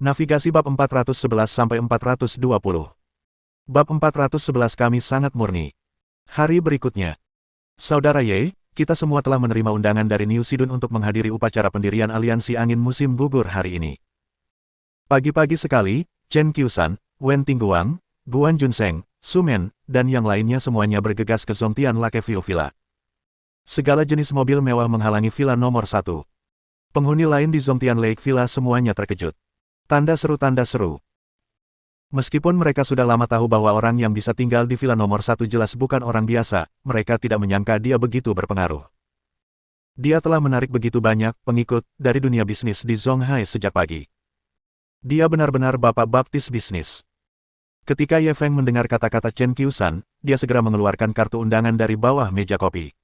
Navigasi bab 411-420. Bab 411 kami sangat murni. Hari berikutnya. Saudara Ye, kita semua telah menerima undangan dari New Sidun untuk menghadiri upacara pendirian Aliansi Angin Musim Gugur hari ini. Pagi-pagi sekali, Chen Qiusan, Wen Tingguang, Guan Junseng, Su Men, dan yang lainnya semuanya bergegas ke Zongtian Lakeview Villa. Segala jenis mobil mewah menghalangi villa nomor 1. Penghuni lain di Zongtian Lake Villa semuanya terkejut. Tanda seru. Meskipun mereka sudah lama tahu bahwa orang yang bisa tinggal di villa nomor 1 jelas bukan orang biasa, mereka tidak menyangka dia begitu berpengaruh. Dia telah menarik begitu banyak pengikut dari dunia bisnis di Zonghai sejak pagi. Dia benar-benar bapak baptis bisnis. Ketika Ye Feng mendengar kata-kata Chen Qiusan, dia segera mengeluarkan kartu undangan dari bawah meja kopi.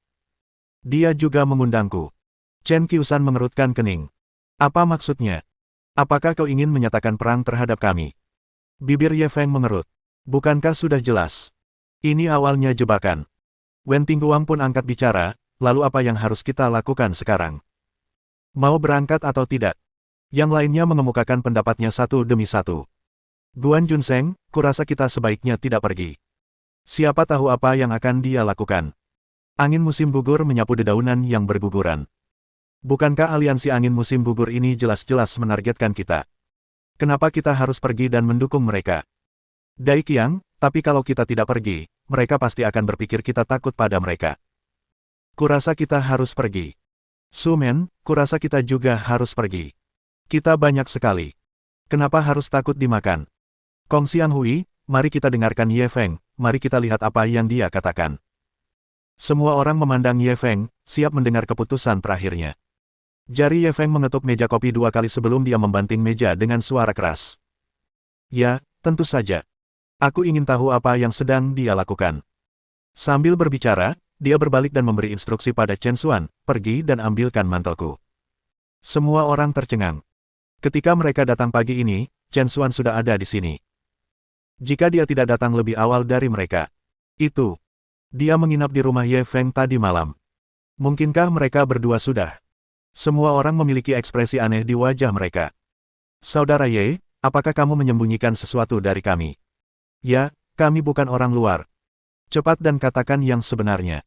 Dia juga mengundangku. Chen Qiusan mengerutkan kening. Apa maksudnya? Apakah kau ingin menyatakan perang terhadap kami? Bibir Ye Feng mengerut. Bukankah sudah jelas? Ini awalnya jebakan. Wen Tingguang pun angkat bicara, lalu apa yang harus kita lakukan sekarang? Mau berangkat atau tidak? Yang lainnya mengemukakan pendapatnya satu demi satu. Guan Junseng, kurasa kita sebaiknya tidak pergi. Siapa tahu apa yang akan dia lakukan? Angin musim gugur menyapu dedaunan yang berguguran. Bukankah aliansi angin musim gugur ini jelas-jelas menargetkan kita? Kenapa kita harus pergi dan mendukung mereka? Dai Qiang, tapi kalau kita tidak pergi, mereka pasti akan berpikir kita takut pada mereka. Kurasa kita harus pergi. Su Men, kurasa kita juga harus pergi. Kita banyak sekali. Kenapa harus takut dimakan? Kong Xianghui, mari kita dengarkan Ye Feng, mari kita lihat apa yang dia katakan. Semua orang memandang Ye Feng, siap mendengar keputusan terakhirnya. Jari Ye Feng mengetuk meja kopi 2 kali sebelum dia membanting meja dengan suara keras. Ya, tentu saja. Aku ingin tahu apa yang sedang dia lakukan. Sambil berbicara, dia berbalik dan memberi instruksi pada Chen Xuan, pergi dan ambilkan mantelku. Semua orang tercengang. Ketika mereka datang pagi ini, Chen Xuan sudah ada di sini. Jika dia tidak datang lebih awal dari mereka, dia menginap di rumah Ye Feng tadi malam. Mungkinkah mereka berdua sudah? Semua orang memiliki ekspresi aneh di wajah mereka. Saudara Ye, apakah kamu menyembunyikan sesuatu dari kami? Ya, kami bukan orang luar. Cepat dan katakan yang sebenarnya.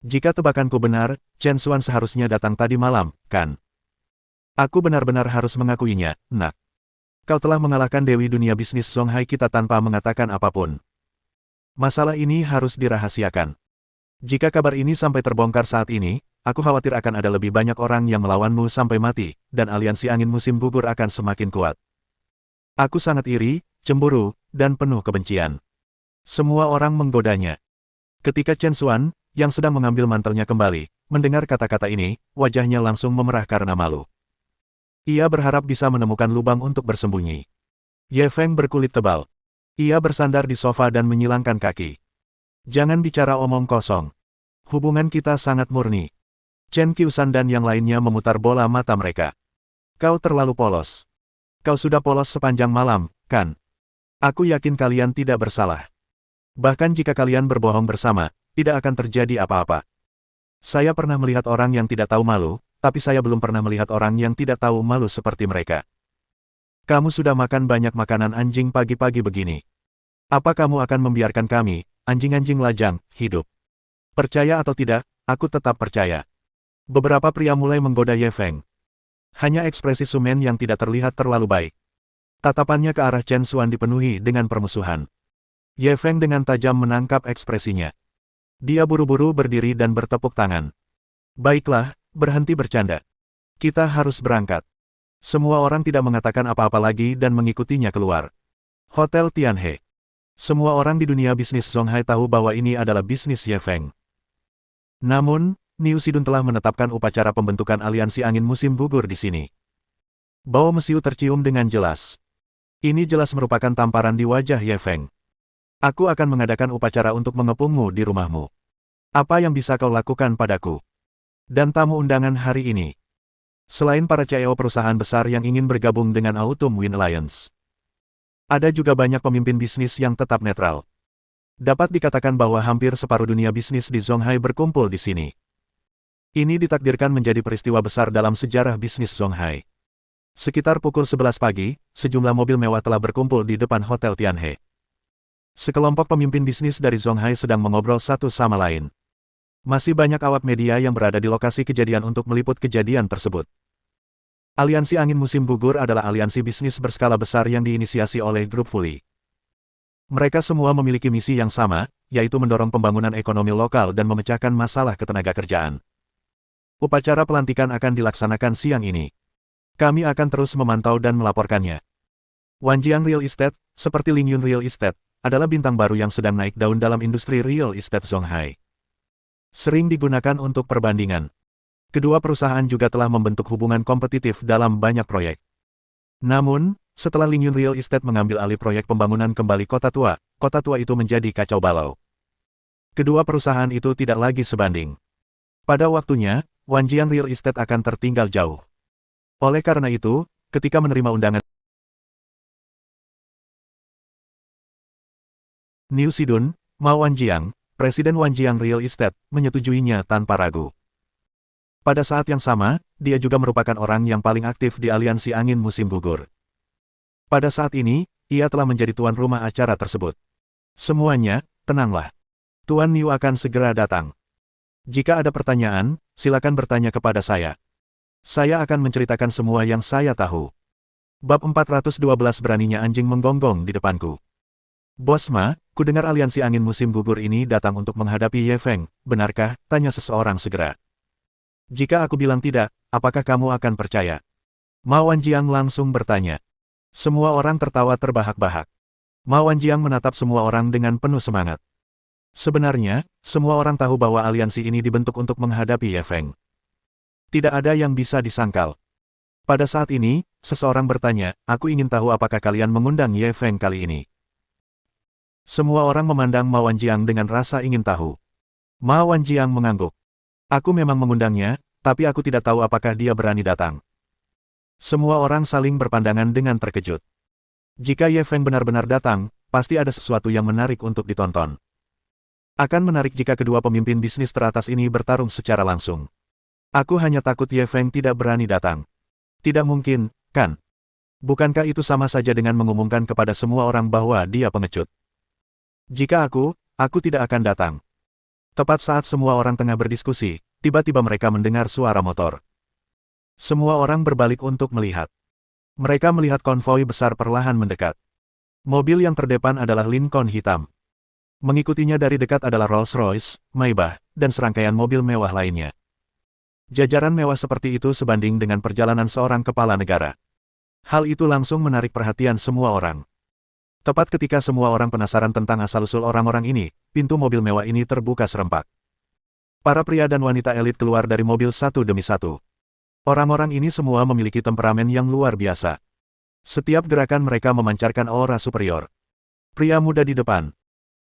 Jika tebakanku benar, Chen Xuan seharusnya datang tadi malam, kan? Aku benar-benar harus mengakuinya, nak. Kau telah mengalahkan Dewi Dunia Bisnis Zonghai kita tanpa mengatakan apapun. Masalah ini harus dirahasiakan. Jika kabar ini sampai terbongkar saat ini, aku khawatir akan ada lebih banyak orang yang melawanmu sampai mati, dan aliansi angin musim gugur akan semakin kuat. Aku sangat iri, cemburu, dan penuh kebencian. Semua orang menggodanya. Ketika Chen Xuan, yang sedang mengambil mantelnya kembali, mendengar kata-kata ini, wajahnya langsung memerah karena malu. Ia berharap bisa menemukan lubang untuk bersembunyi. Ye Feng berkulit tebal. Ia bersandar di sofa dan menyilangkan kaki. Jangan bicara omong kosong. Hubungan kita sangat murni. Chen Qiusan dan yang lainnya memutar bola mata mereka. Kau terlalu polos. Kau sudah polos sepanjang malam, kan? Aku yakin kalian tidak bersalah. Bahkan jika kalian berbohong bersama, tidak akan terjadi apa-apa. Saya pernah melihat orang yang tidak tahu malu, tapi saya belum pernah melihat orang yang tidak tahu malu seperti mereka. Kamu sudah makan banyak makanan anjing pagi-pagi begini. Apa kamu akan membiarkan kami, anjing-anjing lajang, hidup? Percaya atau tidak, aku tetap percaya. Beberapa pria mulai menggoda Ye Feng. Hanya ekspresi Su Men yang tidak terlihat terlalu baik. Tatapannya ke arah Chen Xuan dipenuhi dengan permusuhan. Ye Feng dengan tajam menangkap ekspresinya. Dia buru-buru berdiri dan bertepuk tangan. Baiklah, berhenti bercanda. Kita harus berangkat. Semua orang tidak mengatakan apa-apa lagi dan mengikutinya keluar. Hotel Tianhe. Semua orang di dunia bisnis Zonghai tahu bahwa ini adalah bisnis Ye Feng. Namun, New Sidun telah menetapkan upacara pembentukan aliansi angin musim gugur di sini. Bau mesiu tercium dengan jelas. Ini jelas merupakan tamparan di wajah Ye Feng. Aku akan mengadakan upacara untuk mengepungmu di rumahmu. Apa yang bisa kau lakukan padaku? Dan tamu undangan hari ini. Selain para CEO perusahaan besar yang ingin bergabung dengan Autumn Wind Alliance, ada juga banyak pemimpin bisnis yang tetap netral. Dapat dikatakan bahwa hampir separuh dunia bisnis di Zonghai berkumpul di sini. Ini ditakdirkan menjadi peristiwa besar dalam sejarah bisnis Zonghai. Sekitar pukul 11 pagi, sejumlah mobil mewah telah berkumpul di depan Hotel Tianhe. Sekelompok pemimpin bisnis dari Zhonghai sedang mengobrol satu sama lain. Masih banyak awak media yang berada di lokasi kejadian untuk meliput kejadian tersebut. Aliansi Angin Musim Gugur adalah aliansi bisnis berskala besar yang diinisiasi oleh grup Fuli. Mereka semua memiliki misi yang sama, yaitu mendorong pembangunan ekonomi lokal dan memecahkan masalah ketenagakerjaan. Upacara pelantikan akan dilaksanakan siang ini. Kami akan terus memantau dan melaporkannya. Wanjiang Real Estate, seperti Lingyun Real Estate, adalah bintang baru yang sedang naik daun dalam industri real estate Zhonghai. Sering digunakan untuk perbandingan. Kedua perusahaan juga telah membentuk hubungan kompetitif dalam banyak proyek. Namun, setelah Lingyun Real Estate mengambil alih proyek pembangunan kembali kota tua itu menjadi kacau balau. Kedua perusahaan itu tidak lagi sebanding. Pada waktunya, Wanjiang Real Estate akan tertinggal jauh. Oleh karena itu, ketika menerima undangan Niu Sidun, Ma Wanjiang, Presiden Wanjiang Real Estate, menyetujuinya tanpa ragu. Pada saat yang sama, dia juga merupakan orang yang paling aktif di aliansi Angin Musim Gugur. Pada saat ini, ia telah menjadi tuan rumah acara tersebut. Semuanya, tenanglah. Tuan Niu akan segera datang. Jika ada pertanyaan, silakan bertanya kepada saya. Saya akan menceritakan semua yang saya tahu. Bab 412 beraninya anjing menggonggong di depanku. Bos Ma, ku dengar aliansi Angin Musim Gugur ini datang untuk menghadapi Ye Feng, benarkah? Tanya seseorang segera. Jika aku bilang tidak, apakah kamu akan percaya? Ma Wanjiang langsung bertanya. Semua orang tertawa terbahak-bahak. Ma Wanjiang menatap semua orang dengan penuh semangat. Sebenarnya, semua orang tahu bahwa aliansi ini dibentuk untuk menghadapi Ye Feng. Tidak ada yang bisa disangkal. Pada saat ini, seseorang bertanya, aku ingin tahu apakah kalian mengundang Ye Feng kali ini. Semua orang memandang Ma Wanjiang dengan rasa ingin tahu. Ma Wanjiang mengangguk. Aku memang mengundangnya, tapi aku tidak tahu apakah dia berani datang. Semua orang saling berpandangan dengan terkejut. Jika Ye Feng benar-benar datang, pasti ada sesuatu yang menarik untuk ditonton. Akan menarik jika kedua pemimpin bisnis teratas ini bertarung secara langsung. Aku hanya takut Ye Feng tidak berani datang. Tidak mungkin, kan? Bukankah itu sama saja dengan mengumumkan kepada semua orang bahwa dia pengecut? Jika aku tidak akan datang. Tepat saat semua orang tengah berdiskusi, tiba-tiba mereka mendengar suara motor. Semua orang berbalik untuk melihat. Mereka melihat konvoi besar perlahan mendekat. Mobil yang terdepan adalah Lincoln hitam. Mengikutinya dari dekat adalah Rolls-Royce, Maybach, dan serangkaian mobil mewah lainnya. Jajaran mewah seperti itu sebanding dengan perjalanan seorang kepala negara. Hal itu langsung menarik perhatian semua orang. Tepat ketika semua orang penasaran tentang asal-usul orang-orang ini, pintu mobil mewah ini terbuka serempak. Para pria dan wanita elit keluar dari mobil satu demi satu. Orang-orang ini semua memiliki temperamen yang luar biasa. Setiap gerakan mereka memancarkan aura superior. Pria muda di depan.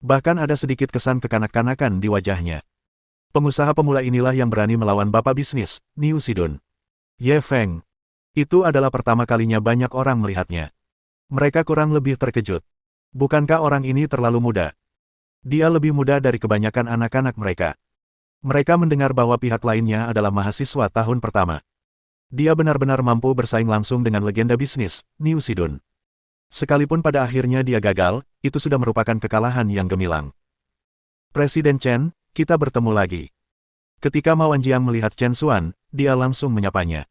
Bahkan ada sedikit kesan kekanak-kanakan di wajahnya. Pengusaha pemula inilah yang berani melawan bapak bisnis, Niu Sidun. Ye Feng. Itu adalah pertama kalinya banyak orang melihatnya. Mereka kurang lebih terkejut. Bukankah orang ini terlalu muda? Dia lebih muda dari kebanyakan anak-anak mereka. Mereka mendengar bahwa pihak lainnya adalah mahasiswa tahun pertama. Dia benar-benar mampu bersaing langsung dengan legenda bisnis, Niu Sidun. Sekalipun pada akhirnya dia gagal, itu sudah merupakan kekalahan yang gemilang. Presiden Chen, kita bertemu lagi. Ketika Ma Wanjiang melihat Chen Xuan, dia langsung menyapanya.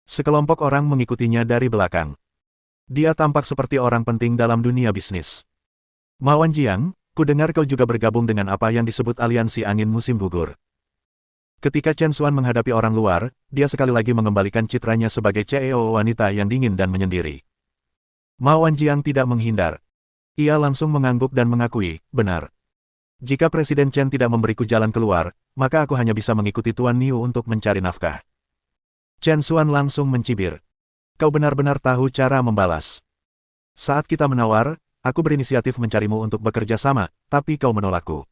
Sekelompok orang mengikutinya dari belakang. Dia tampak seperti orang penting dalam dunia bisnis. Ma Wanjiang, ku dengar kau juga bergabung dengan apa yang disebut aliansi Angin Musim Gugur. Ketika Chen Xuan menghadapi orang luar, dia sekali lagi mengembalikan citranya sebagai CEO wanita yang dingin dan menyendiri. Ma Wanjiang tidak menghindar. Ia langsung mengangguk dan mengakui, benar. Jika Presiden Chen tidak memberiku jalan keluar, maka aku hanya bisa mengikuti Tuan Niu untuk mencari nafkah. Chen Xuan langsung mencibir. Kau benar-benar tahu cara membalas. Saat kita menawar, aku berinisiatif mencarimu untuk bekerja sama, tapi kau menolakku.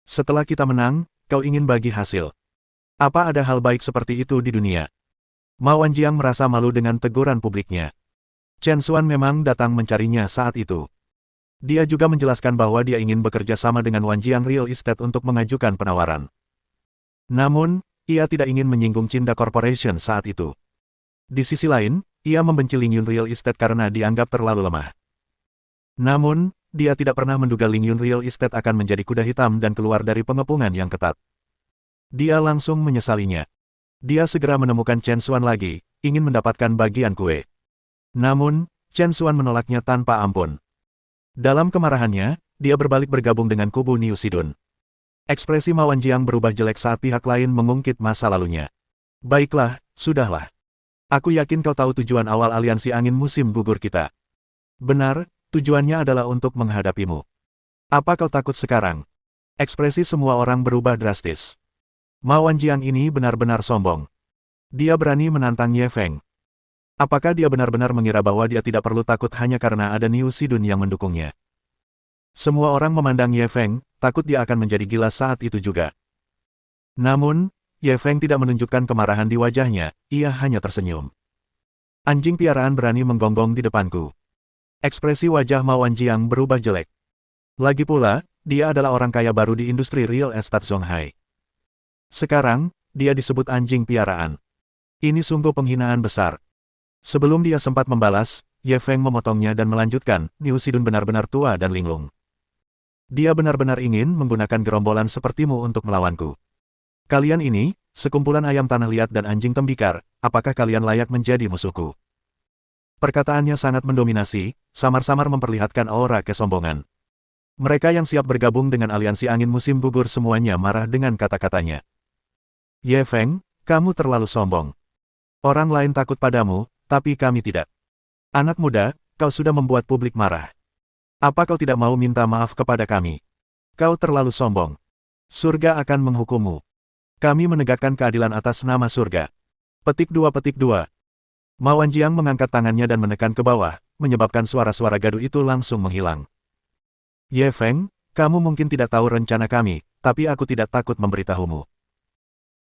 Setelah kita menang, kau ingin bagi hasil. Apa ada hal baik seperti itu di dunia? Ma Wanjiang merasa malu dengan teguran publiknya. Chen Xuan memang datang mencarinya saat itu. Dia juga menjelaskan bahwa dia ingin bekerja sama dengan Wanjiang Real Estate untuk mengajukan penawaran. Namun, ia tidak ingin menyinggung Cinda Corporation saat itu. Di sisi lain, ia membenci Ling Yun Real Estate karena dianggap terlalu lemah. Namun, dia tidak pernah menduga Ling Yun Real Estate akan menjadi kuda hitam dan keluar dari pengepungan yang ketat. Dia langsung menyesalinya. Dia segera menemukan Chen Xuan lagi, ingin mendapatkan bagian kue. Namun, Chen Xuan menolaknya tanpa ampun. Dalam kemarahannya, dia berbalik bergabung dengan kubu Niu Sidun. Ekspresi Ma Wanjiang berubah jelek saat pihak lain mengungkit masa lalunya. Baiklah, sudahlah. Aku yakin kau tahu tujuan awal aliansi angin musim gugur kita. Benar, tujuannya adalah untuk menghadapimu. Apa kau takut sekarang? Ekspresi semua orang berubah drastis. Ma Wanjiang ini benar-benar sombong. Dia berani menantang Ye Feng. Apakah dia benar-benar mengira bahwa dia tidak perlu takut hanya karena ada Niu Sidun yang mendukungnya? Semua orang memandang Ye Feng, takut dia akan menjadi gila saat itu juga. Namun, Ye Feng tidak menunjukkan kemarahan di wajahnya, ia hanya tersenyum. Anjing piaraan berani menggonggong di depanku. Ekspresi wajah Ma Wanjiang berubah jelek. Lagi pula, dia adalah orang kaya baru di industri real estate Zonghai. Sekarang, dia disebut anjing piaraan. Ini sungguh penghinaan besar. Sebelum dia sempat membalas, Ye Feng memotongnya dan melanjutkan, Niu Sidun benar-benar tua dan linglung. Dia benar-benar ingin menggunakan gerombolan sepertimu untuk melawanku. Kalian ini, sekumpulan ayam tanah liat dan anjing tembikar, apakah kalian layak menjadi musuhku? Perkataannya sangat mendominasi, samar-samar memperlihatkan aura kesombongan. Mereka yang siap bergabung dengan aliansi angin musim gugur semuanya marah dengan kata-katanya. Ye Feng, kamu terlalu sombong. Orang lain takut padamu, tapi kami tidak. Anak muda, kau sudah membuat publik marah. Apa kau tidak mau minta maaf kepada kami? Kau terlalu sombong. Surga akan menghukummu. Kami menegakkan keadilan atas nama surga. Petik 2. Ma Wanjiang mengangkat tangannya dan menekan ke bawah, menyebabkan suara-suara gaduh itu langsung menghilang. Ye Feng, kamu mungkin tidak tahu rencana kami, tapi aku tidak takut memberitahumu.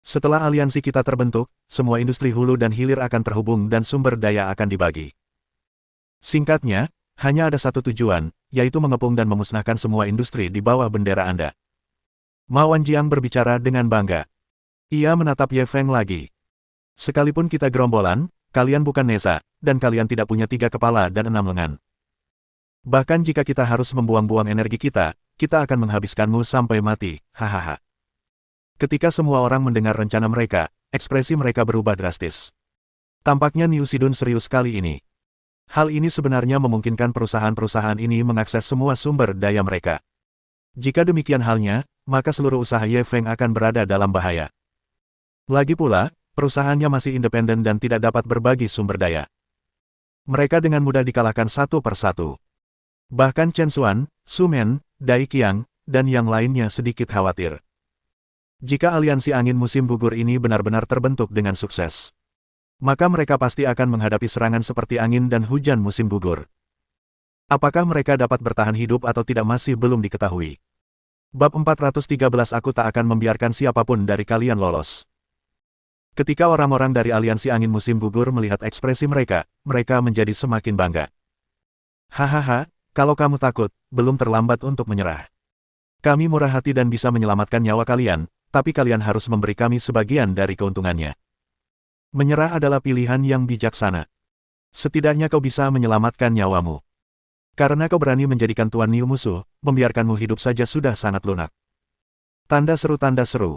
Setelah aliansi kita terbentuk, semua industri hulu dan hilir akan terhubung dan sumber daya akan dibagi. Singkatnya, hanya ada satu tujuan, yaitu mengepung dan memusnahkan semua industri di bawah bendera Anda. Ma Wanjiang berbicara dengan bangga. Ia menatap Ye Feng lagi. Sekalipun kita gerombolan, kalian bukan Nesa, dan kalian tidak punya 3 kepala dan 6 lengan. Bahkan jika kita harus membuang-buang energi kita, kita akan menghabiskanmu sampai mati, hahaha. Ketika semua orang mendengar rencana mereka, ekspresi mereka berubah drastis. Tampaknya Niu Sidun serius kali ini. Hal ini sebenarnya memungkinkan perusahaan-perusahaan ini mengakses semua sumber daya mereka. Jika demikian halnya, maka seluruh usaha Ye Feng akan berada dalam bahaya. Lagi pula, perusahaannya masih independen dan tidak dapat berbagi sumber daya. Mereka dengan mudah dikalahkan satu persatu. Bahkan Chen Xuan, Su Men, Dai Qiang, dan yang lainnya sedikit khawatir. Jika aliansi angin musim gugur ini benar-benar terbentuk dengan sukses, maka mereka pasti akan menghadapi serangan seperti angin dan hujan musim gugur. Apakah mereka dapat bertahan hidup atau tidak masih belum diketahui. Bab 413 Aku tak akan membiarkan siapapun dari kalian lolos. Ketika orang-orang dari aliansi angin musim gugur melihat ekspresi mereka, mereka menjadi semakin bangga. Hahaha, kalau kamu takut, belum terlambat untuk menyerah. Kami murah hati dan bisa menyelamatkan nyawa kalian, tapi kalian harus memberi kami sebagian dari keuntungannya. Menyerah adalah pilihan yang bijaksana. Setidaknya kau bisa menyelamatkan nyawamu. Karena kau berani menjadikan Tuan Niu musuh, membiarkanmu hidup saja sudah sangat lunak. Tanda seru.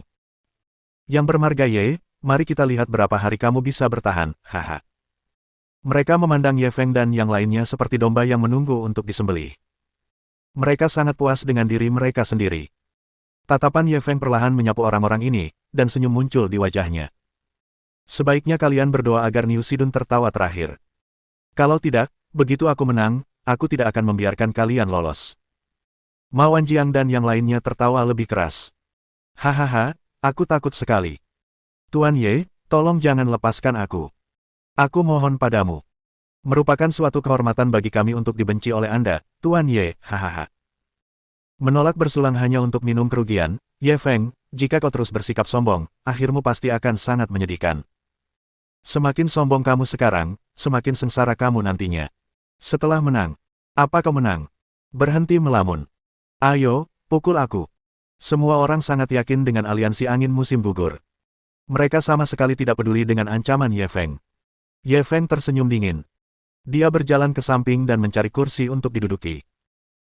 Yang bermarga Ye, mari kita lihat berapa hari kamu bisa bertahan, haha. Mereka memandang Ye Feng dan yang lainnya seperti domba yang menunggu untuk disembelih. Mereka sangat puas dengan diri mereka sendiri. Tatapan Ye Feng perlahan menyapu orang-orang ini, dan senyum muncul di wajahnya. Sebaiknya kalian berdoa agar Niu Sidun tertawa terakhir. Kalau tidak, begitu aku menang, aku tidak akan membiarkan kalian lolos. Ma Wanjiang dan yang lainnya tertawa lebih keras. Hahaha, aku takut sekali. Tuan Ye, tolong jangan lepaskan aku. Aku mohon padamu. Merupakan suatu kehormatan bagi kami untuk dibenci oleh Anda, Tuan Ye, hahaha. Menolak bersulang hanya untuk minum kerugian, Ye Feng, jika kau terus bersikap sombong, akhirmu pasti akan sangat menyedihkan. Semakin sombong kamu sekarang, semakin sengsara kamu nantinya. Setelah menang. Apa kau menang? Berhenti melamun. Ayo, pukul aku. Semua orang sangat yakin dengan aliansi angin musim gugur. Mereka sama sekali tidak peduli dengan ancaman Ye Feng. Ye Feng tersenyum dingin. Dia berjalan ke samping dan mencari kursi untuk diduduki.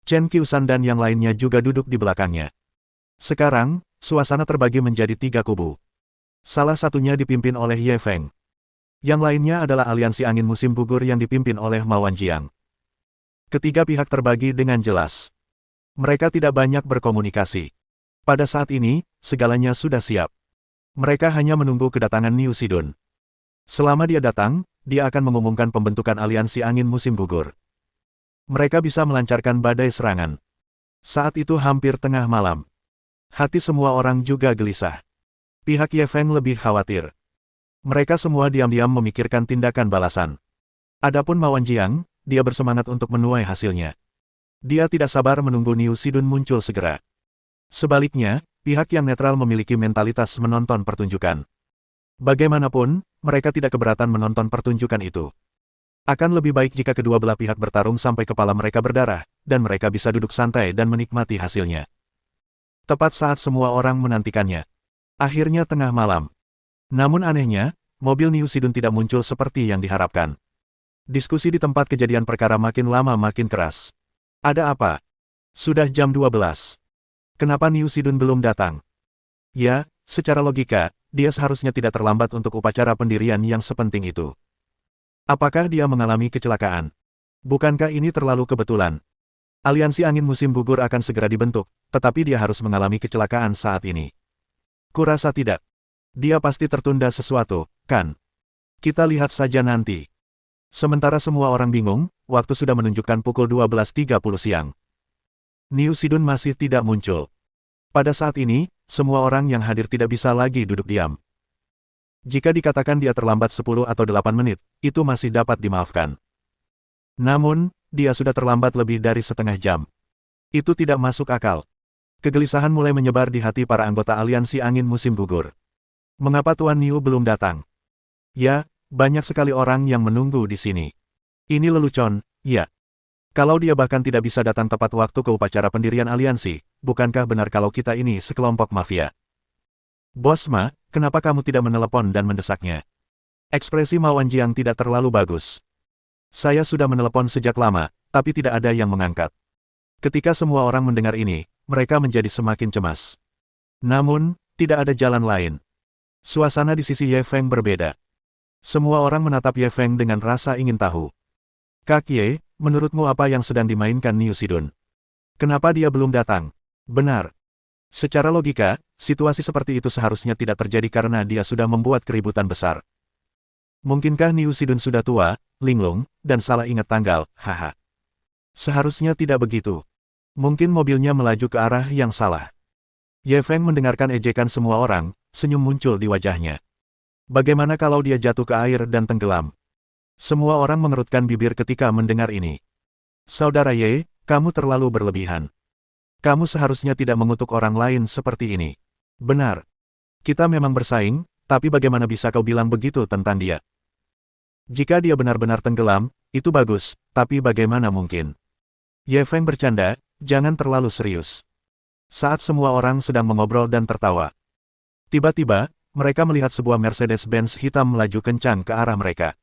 Chen Qiusan dan yang lainnya juga duduk di belakangnya. Sekarang, suasana terbagi menjadi 3 kubu. Salah satunya dipimpin oleh Ye Feng. Yang lainnya adalah aliansi angin musim gugur yang dipimpin oleh Ma Wanjiang. Ketiga pihak terbagi dengan jelas. Mereka tidak banyak berkomunikasi. Pada saat ini, segalanya sudah siap. Mereka hanya menunggu kedatangan Niu Sidun. Selama dia datang, dia akan mengumumkan pembentukan aliansi angin musim gugur. Mereka bisa melancarkan badai serangan. Saat itu hampir tengah malam. Hati semua orang juga gelisah. Pihak Ye Feng lebih khawatir. Mereka semua diam-diam memikirkan tindakan balasan. Adapun Ma Wanjiang, dia bersemangat untuk menuai hasilnya. Dia tidak sabar menunggu Niu Sidun muncul segera. Sebaliknya, pihak yang netral memiliki mentalitas menonton pertunjukan. Bagaimanapun, mereka tidak keberatan menonton pertunjukan itu. Akan lebih baik jika kedua belah pihak bertarung sampai kepala mereka berdarah, dan mereka bisa duduk santai dan menikmati hasilnya. Tepat saat semua orang menantikannya. Akhirnya tengah malam. Namun anehnya, mobil Niu Sidun tidak muncul seperti yang diharapkan. Diskusi di tempat kejadian perkara makin lama makin keras. Ada apa? Sudah jam 12. Kenapa Niu Sidun belum datang? Ya, secara logika, dia seharusnya tidak terlambat untuk upacara pendirian yang sepenting itu. Apakah dia mengalami kecelakaan? Bukankah ini terlalu kebetulan? Aliansi angin musim gugur akan segera dibentuk, tetapi dia harus mengalami kecelakaan saat ini. Kurasa tidak. Dia pasti tertunda sesuatu, kan? Kita lihat saja nanti. Sementara semua orang bingung, waktu sudah menunjukkan pukul 12.30 siang. Niu Sidun masih tidak muncul. Pada saat ini, semua orang yang hadir tidak bisa lagi duduk diam. Jika dikatakan dia terlambat 10 atau 8 menit, itu masih dapat dimaafkan. Namun, dia sudah terlambat lebih dari setengah jam. Itu tidak masuk akal. Kegelisahan mulai menyebar di hati para anggota aliansi angin musim gugur. Mengapa Tuan Niu belum datang? Ya, banyak sekali orang yang menunggu di sini. Ini lelucon, ya. Kalau dia bahkan tidak bisa datang tepat waktu ke upacara pendirian aliansi, bukankah benar kalau kita ini sekelompok mafia? Bos Ma, kenapa kamu tidak menelepon dan mendesaknya? Ekspresi Ma Wanjiang tidak terlalu bagus. Saya sudah menelepon sejak lama, tapi tidak ada yang mengangkat. Ketika semua orang mendengar ini, mereka menjadi semakin cemas. Namun, tidak ada jalan lain. Suasana di sisi Ye Feng berbeda. Semua orang menatap Ye Feng dengan rasa ingin tahu. Kak Ye, menurutmu apa yang sedang dimainkan Niu Sidun? Kenapa dia belum datang? Benar. Secara logika, situasi seperti itu seharusnya tidak terjadi karena dia sudah membuat keributan besar. Mungkinkah Niu Sidun sudah tua, linglung, dan salah ingat tanggal, haha. Seharusnya tidak begitu. Mungkin mobilnya melaju ke arah yang salah. Ye Feng mendengarkan ejekan semua orang, senyum muncul di wajahnya. Bagaimana kalau dia jatuh ke air dan tenggelam? Semua orang mengerutkan bibir ketika mendengar ini. Saudara Ye, kamu terlalu berlebihan. Kamu seharusnya tidak mengutuk orang lain seperti ini. Benar. Kita memang bersaing, tapi bagaimana bisa kau bilang begitu tentang dia? Jika dia benar-benar tenggelam, itu bagus, tapi bagaimana mungkin? Ye Feng bercanda, jangan terlalu serius. Saat semua orang sedang mengobrol dan tertawa. Tiba-tiba, mereka melihat sebuah Mercedes-Benz hitam melaju kencang ke arah mereka.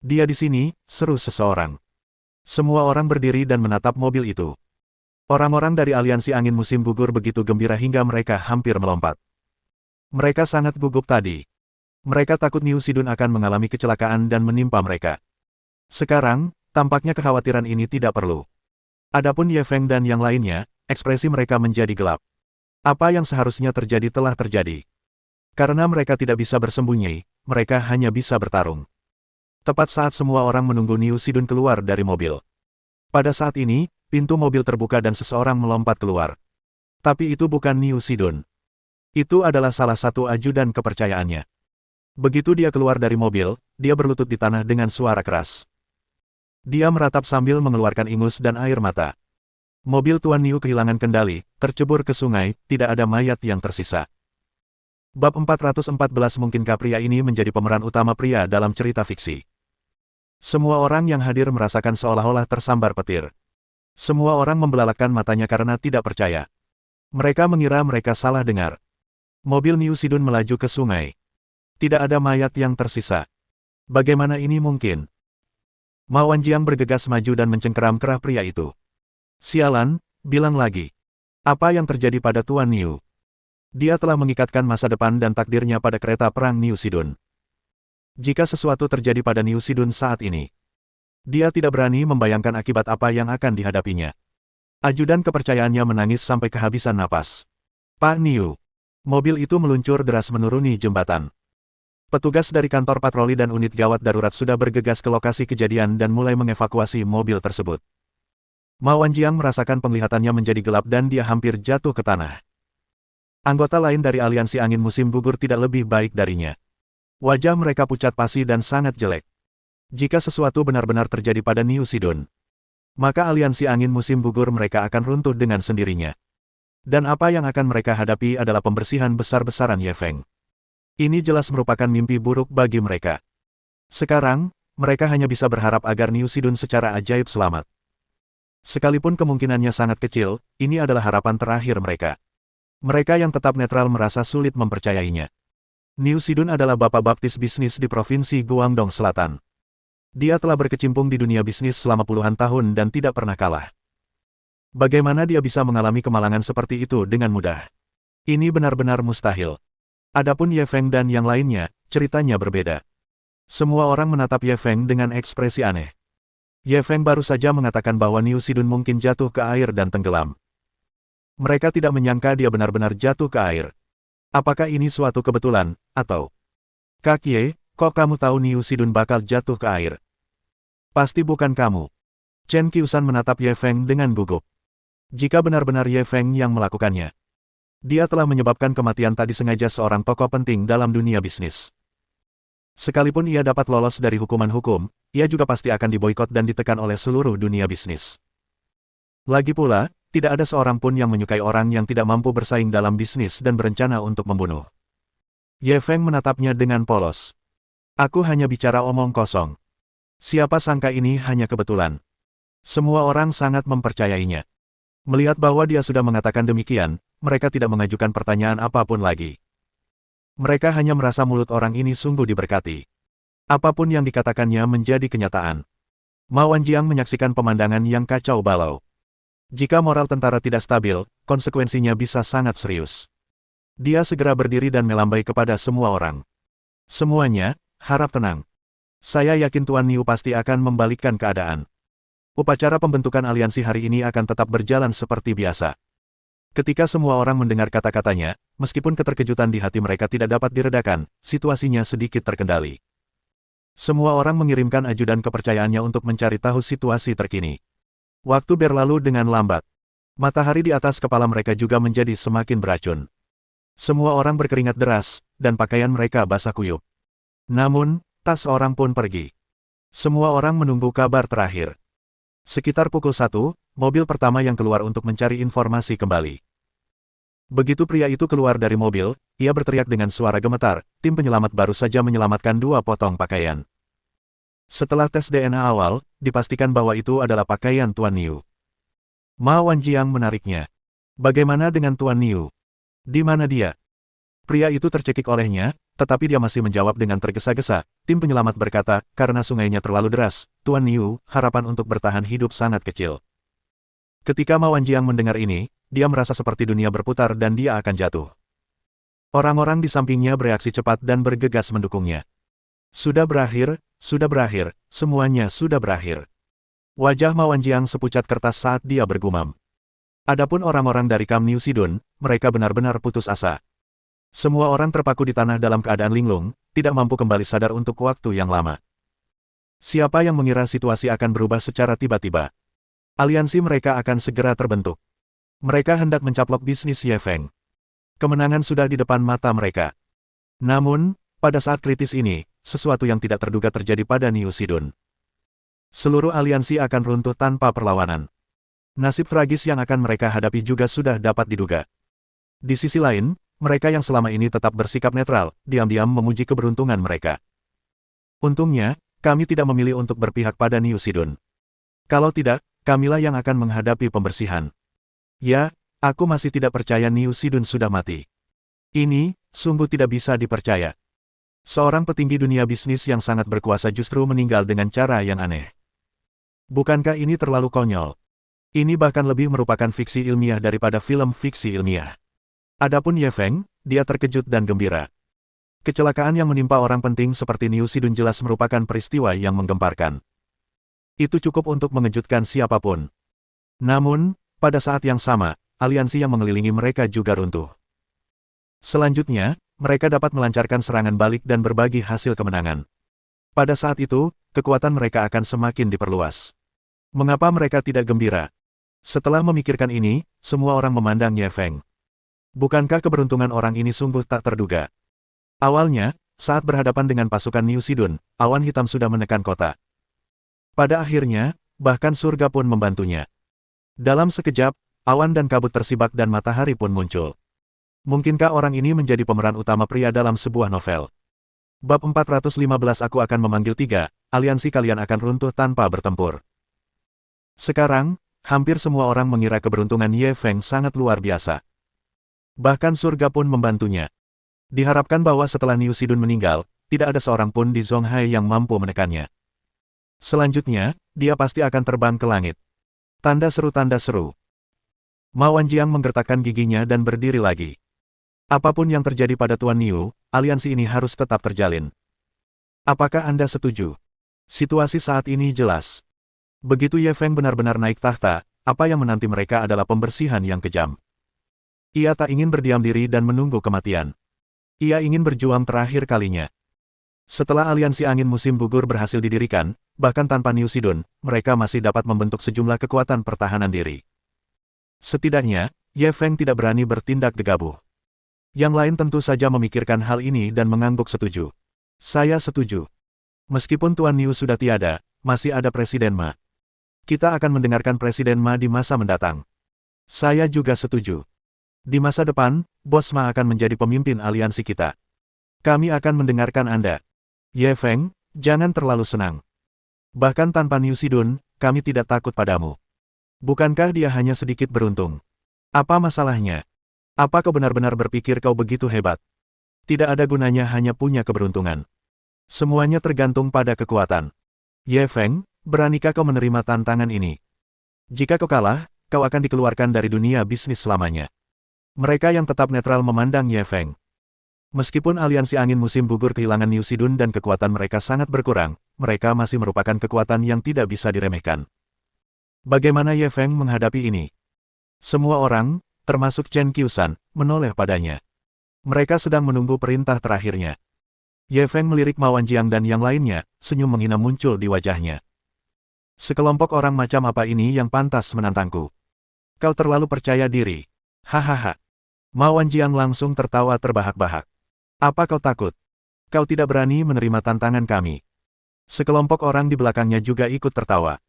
Dia di sini, seru seseorang. Semua orang berdiri dan menatap mobil itu. Orang-orang dari aliansi angin musim gugur begitu gembira hingga mereka hampir melompat. Mereka sangat gugup tadi. Mereka takut Niu Sidun akan mengalami kecelakaan dan menimpa mereka. Sekarang, tampaknya kekhawatiran ini tidak perlu. Adapun Ye Feng dan yang lainnya, ekspresi mereka menjadi gelap. Apa yang seharusnya terjadi telah terjadi. Karena mereka tidak bisa bersembunyi, mereka hanya bisa bertarung. Tepat saat semua orang menunggu Niu Sidun keluar dari mobil. Pada saat ini, pintu mobil terbuka dan seseorang melompat keluar. Tapi itu bukan Niu Sidun. Itu adalah salah satu ajudan kepercayaannya. Begitu dia keluar dari mobil, dia berlutut di tanah dengan suara keras. Dia meratap sambil mengeluarkan ingus dan air mata. Mobil Tuan Niu kehilangan kendali, tercebur ke sungai, tidak ada mayat yang tersisa. Bab 414 Mungkinkah pria ini menjadi pemeran utama pria dalam cerita fiksi? Semua orang yang hadir merasakan seolah-olah tersambar petir. Semua orang membelalakkan matanya karena tidak percaya. Mereka mengira mereka salah dengar. Mobil Niu Sidun melaju ke sungai. Tidak ada mayat yang tersisa. Bagaimana ini mungkin? Ma Wanjiang bergegas maju dan mencengkeram kerah pria itu. Sialan, bilang lagi. Apa yang terjadi pada Tuan Niu? Dia telah mengikatkan masa depan dan takdirnya pada kereta perang Niu Sidun. Jika sesuatu terjadi pada Niu Sidun saat ini, dia tidak berani membayangkan akibat apa yang akan dihadapinya. Ajudan kepercayaannya menangis sampai kehabisan napas. Pak Niu. Mobil itu meluncur deras menuruni jembatan. Petugas dari kantor patroli dan unit gawat darurat sudah bergegas ke lokasi kejadian dan mulai mengevakuasi mobil tersebut. Ma Wanjiang merasakan penglihatannya menjadi gelap dan dia hampir jatuh ke tanah. Anggota lain dari aliansi angin musim gugur tidak lebih baik darinya. Wajah mereka pucat pasi dan sangat jelek. Jika sesuatu benar-benar terjadi pada Niu Sidun, maka aliansi angin musim gugur mereka akan runtuh dengan sendirinya. Dan apa yang akan mereka hadapi adalah pembersihan besar-besaran Ye Feng. Ini jelas merupakan mimpi buruk bagi mereka. Sekarang, mereka hanya bisa berharap agar Niu Sidun secara ajaib selamat. Sekalipun kemungkinannya sangat kecil, ini adalah harapan terakhir mereka. Mereka yang tetap netral merasa sulit mempercayainya. Niu Sidun adalah bapak baptis bisnis di Provinsi Guangdong Selatan. Dia telah berkecimpung di dunia bisnis selama puluhan tahun dan tidak pernah kalah. Bagaimana dia bisa mengalami kemalangan seperti itu dengan mudah? Ini benar-benar mustahil. Adapun Ye Feng dan yang lainnya, ceritanya berbeda. Semua orang menatap Ye Feng dengan ekspresi aneh. Ye Feng baru saja mengatakan bahwa Niu Sidun mungkin jatuh ke air dan tenggelam. Mereka tidak menyangka dia benar-benar jatuh ke air. Apakah ini suatu kebetulan, atau... Kak Ye, kok kamu tahu Niu Sidun bakal jatuh ke air? Pasti bukan kamu. Chen Qiusan menatap Ye Feng dengan gugup. Jika benar-benar Ye Feng yang melakukannya, dia telah menyebabkan kematian tak disengaja seorang tokoh penting dalam dunia bisnis. Sekalipun ia dapat lolos dari hukuman hukum, ia juga pasti akan diboikot dan ditekan oleh seluruh dunia bisnis. Lagi pula, tidak ada seorang pun yang menyukai orang yang tidak mampu bersaing dalam bisnis dan berencana untuk membunuh. Ye Feng menatapnya dengan polos. Aku hanya bicara omong kosong. Siapa sangka ini hanya kebetulan. Semua orang sangat mempercayainya. Melihat bahwa dia sudah mengatakan demikian, mereka tidak mengajukan pertanyaan apapun lagi. Mereka hanya merasa mulut orang ini sungguh diberkati. Apapun yang dikatakannya menjadi kenyataan. Ma Wanjiang menyaksikan pemandangan yang kacau balau. Jika moral tentara tidak stabil, konsekuensinya bisa sangat serius. Dia segera berdiri dan melambai kepada semua orang. Semuanya, harap tenang. Saya yakin Tuan Niu pasti akan membalikkan keadaan. Upacara pembentukan aliansi hari ini akan tetap berjalan seperti biasa. Ketika semua orang mendengar kata-katanya, meskipun keterkejutan di hati mereka tidak dapat diredakan, situasinya sedikit terkendali. Semua orang mengirimkan ajudan kepercayaannya untuk mencari tahu situasi terkini. Waktu berlalu dengan lambat. Matahari di atas kepala mereka juga menjadi semakin beracun. Semua orang berkeringat deras, dan pakaian mereka basah kuyup. Namun, tak seorang pun pergi. Semua orang menunggu kabar terakhir. Sekitar pukul 1, mobil pertama yang keluar untuk mencari informasi kembali. Begitu pria itu keluar dari mobil, ia berteriak dengan suara gemetar, tim penyelamat baru saja menyelamatkan 2 potong pakaian. Setelah tes DNA awal, dipastikan bahwa itu adalah pakaian Tuan Niu. Ma Wanjiang menariknya. Bagaimana dengan Tuan Niu? Di mana dia? Pria itu tercekik olehnya, tetapi dia masih menjawab dengan tergesa-gesa. Tim penyelamat berkata, karena sungainya terlalu deras, Tuan Niu, harapan untuk bertahan hidup sangat kecil. Ketika Ma Wanjiang mendengar ini, dia merasa seperti dunia berputar dan dia akan jatuh. Orang-orang di sampingnya bereaksi cepat dan bergegas mendukungnya. Sudah berakhir, semuanya sudah berakhir. Wajah Ma Wanjiang sepucat kertas saat dia bergumam. Adapun orang-orang dari Kam Niu Sidun, mereka benar-benar putus asa. Semua orang terpaku di tanah dalam keadaan linglung, tidak mampu kembali sadar untuk waktu yang lama. Siapa yang mengira situasi akan berubah secara tiba-tiba? Aliansi mereka akan segera terbentuk. Mereka hendak mencaplok bisnis Ye Feng. Kemenangan sudah di depan mata mereka. Namun, pada saat kritis ini, sesuatu yang tidak terduga terjadi pada Niu Sidun. Seluruh aliansi akan runtuh tanpa perlawanan. Nasib tragis yang akan mereka hadapi juga sudah dapat diduga. Di sisi lain, mereka yang selama ini tetap bersikap netral, diam-diam memuji keberuntungan mereka. Untungnya, kami tidak memilih untuk berpihak pada Niu Sidun. Kalau tidak, kamilah yang akan menghadapi pembersihan. Ya, aku masih tidak percaya Niu Sidun sudah mati. Ini, sungguh tidak bisa dipercaya. Seorang petinggi dunia bisnis yang sangat berkuasa justru meninggal dengan cara yang aneh. Bukankah ini terlalu konyol? Ini bahkan lebih merupakan fiksi ilmiah daripada film fiksi ilmiah. Adapun Ye Feng, dia terkejut dan gembira. Kecelakaan yang menimpa orang penting seperti Niu Sidun jelas merupakan peristiwa yang menggemparkan. Itu cukup untuk mengejutkan siapapun. Namun, pada saat yang sama, aliansi yang mengelilingi mereka juga runtuh. Selanjutnya, mereka dapat melancarkan serangan balik dan berbagi hasil kemenangan. Pada saat itu, kekuatan mereka akan semakin diperluas. Mengapa mereka tidak gembira? Setelah memikirkan ini, semua orang memandang Ye Feng. Bukankah keberuntungan orang ini sungguh tak terduga? Awalnya, saat berhadapan dengan pasukan Niu Sidun, awan hitam sudah menekan kota. Pada akhirnya, bahkan surga pun membantunya. Dalam sekejap, awan dan kabut tersibak dan matahari pun muncul. Mungkinkah orang ini menjadi pemeran utama pria dalam sebuah novel? Bab 415 Aku akan memanggil 3, aliansi kalian akan runtuh tanpa bertempur. Sekarang, hampir semua orang mengira keberuntungan Ye Feng sangat luar biasa. Bahkan surga pun membantunya. Diharapkan bahwa setelah Niu Sidun meninggal, tidak ada seorang pun di Zonghai yang mampu menekannya. Selanjutnya, dia pasti akan terbang ke langit. Tanda seru tanda seru. Ma Wanjiang menggertakkan giginya dan berdiri lagi. Apapun yang terjadi pada Tuan Niu, aliansi ini harus tetap terjalin. Apakah Anda setuju? Situasi saat ini jelas. Begitu Ye Feng benar-benar naik tahta, apa yang menanti mereka adalah pembersihan yang kejam. Ia tak ingin berdiam diri dan menunggu kematian. Ia ingin berjuang terakhir kalinya. Setelah aliansi angin musim gugur berhasil didirikan, bahkan tanpa Niu Sidun, mereka masih dapat membentuk sejumlah kekuatan pertahanan diri. Setidaknya, Ye Feng tidak berani bertindak gegabah. Yang lain tentu saja memikirkan hal ini dan mengangguk setuju. Saya setuju. Meskipun Tuan Niu sudah tiada, masih ada Presiden Ma. Kita akan mendengarkan Presiden Ma di masa mendatang. Saya juga setuju. Di masa depan, Bos Ma akan menjadi pemimpin aliansi kita. Kami akan mendengarkan Anda. Ye Feng, jangan terlalu senang. Bahkan tanpa Niu Sidun, kami tidak takut padamu. Bukankah dia hanya sedikit beruntung? Apa masalahnya? Apa kau benar-benar berpikir kau begitu hebat? Tidak ada gunanya hanya punya keberuntungan. Semuanya tergantung pada kekuatan. Ye Feng, beranikah kau menerima tantangan ini? Jika kau kalah, kau akan dikeluarkan dari dunia bisnis selamanya. Mereka yang tetap netral memandang Ye Feng. Meskipun aliansi angin musim gugur kehilangan Niu Sidun dan kekuatan mereka sangat berkurang, mereka masih merupakan kekuatan yang tidak bisa diremehkan. Bagaimana Ye Feng menghadapi ini? Semua orang, termasuk Chen Qiushan, menoleh padanya. Mereka sedang menunggu perintah terakhirnya. Ye Feng melirik Ma Wanjiang dan yang lainnya, senyum menghina muncul di wajahnya. Sekelompok orang macam apa ini yang pantas menantangku? Kau terlalu percaya diri. Hahaha. Ma Wanjiang langsung tertawa terbahak-bahak. Apa kau takut? Kau tidak berani menerima tantangan kami. Sekelompok orang di belakangnya juga ikut tertawa.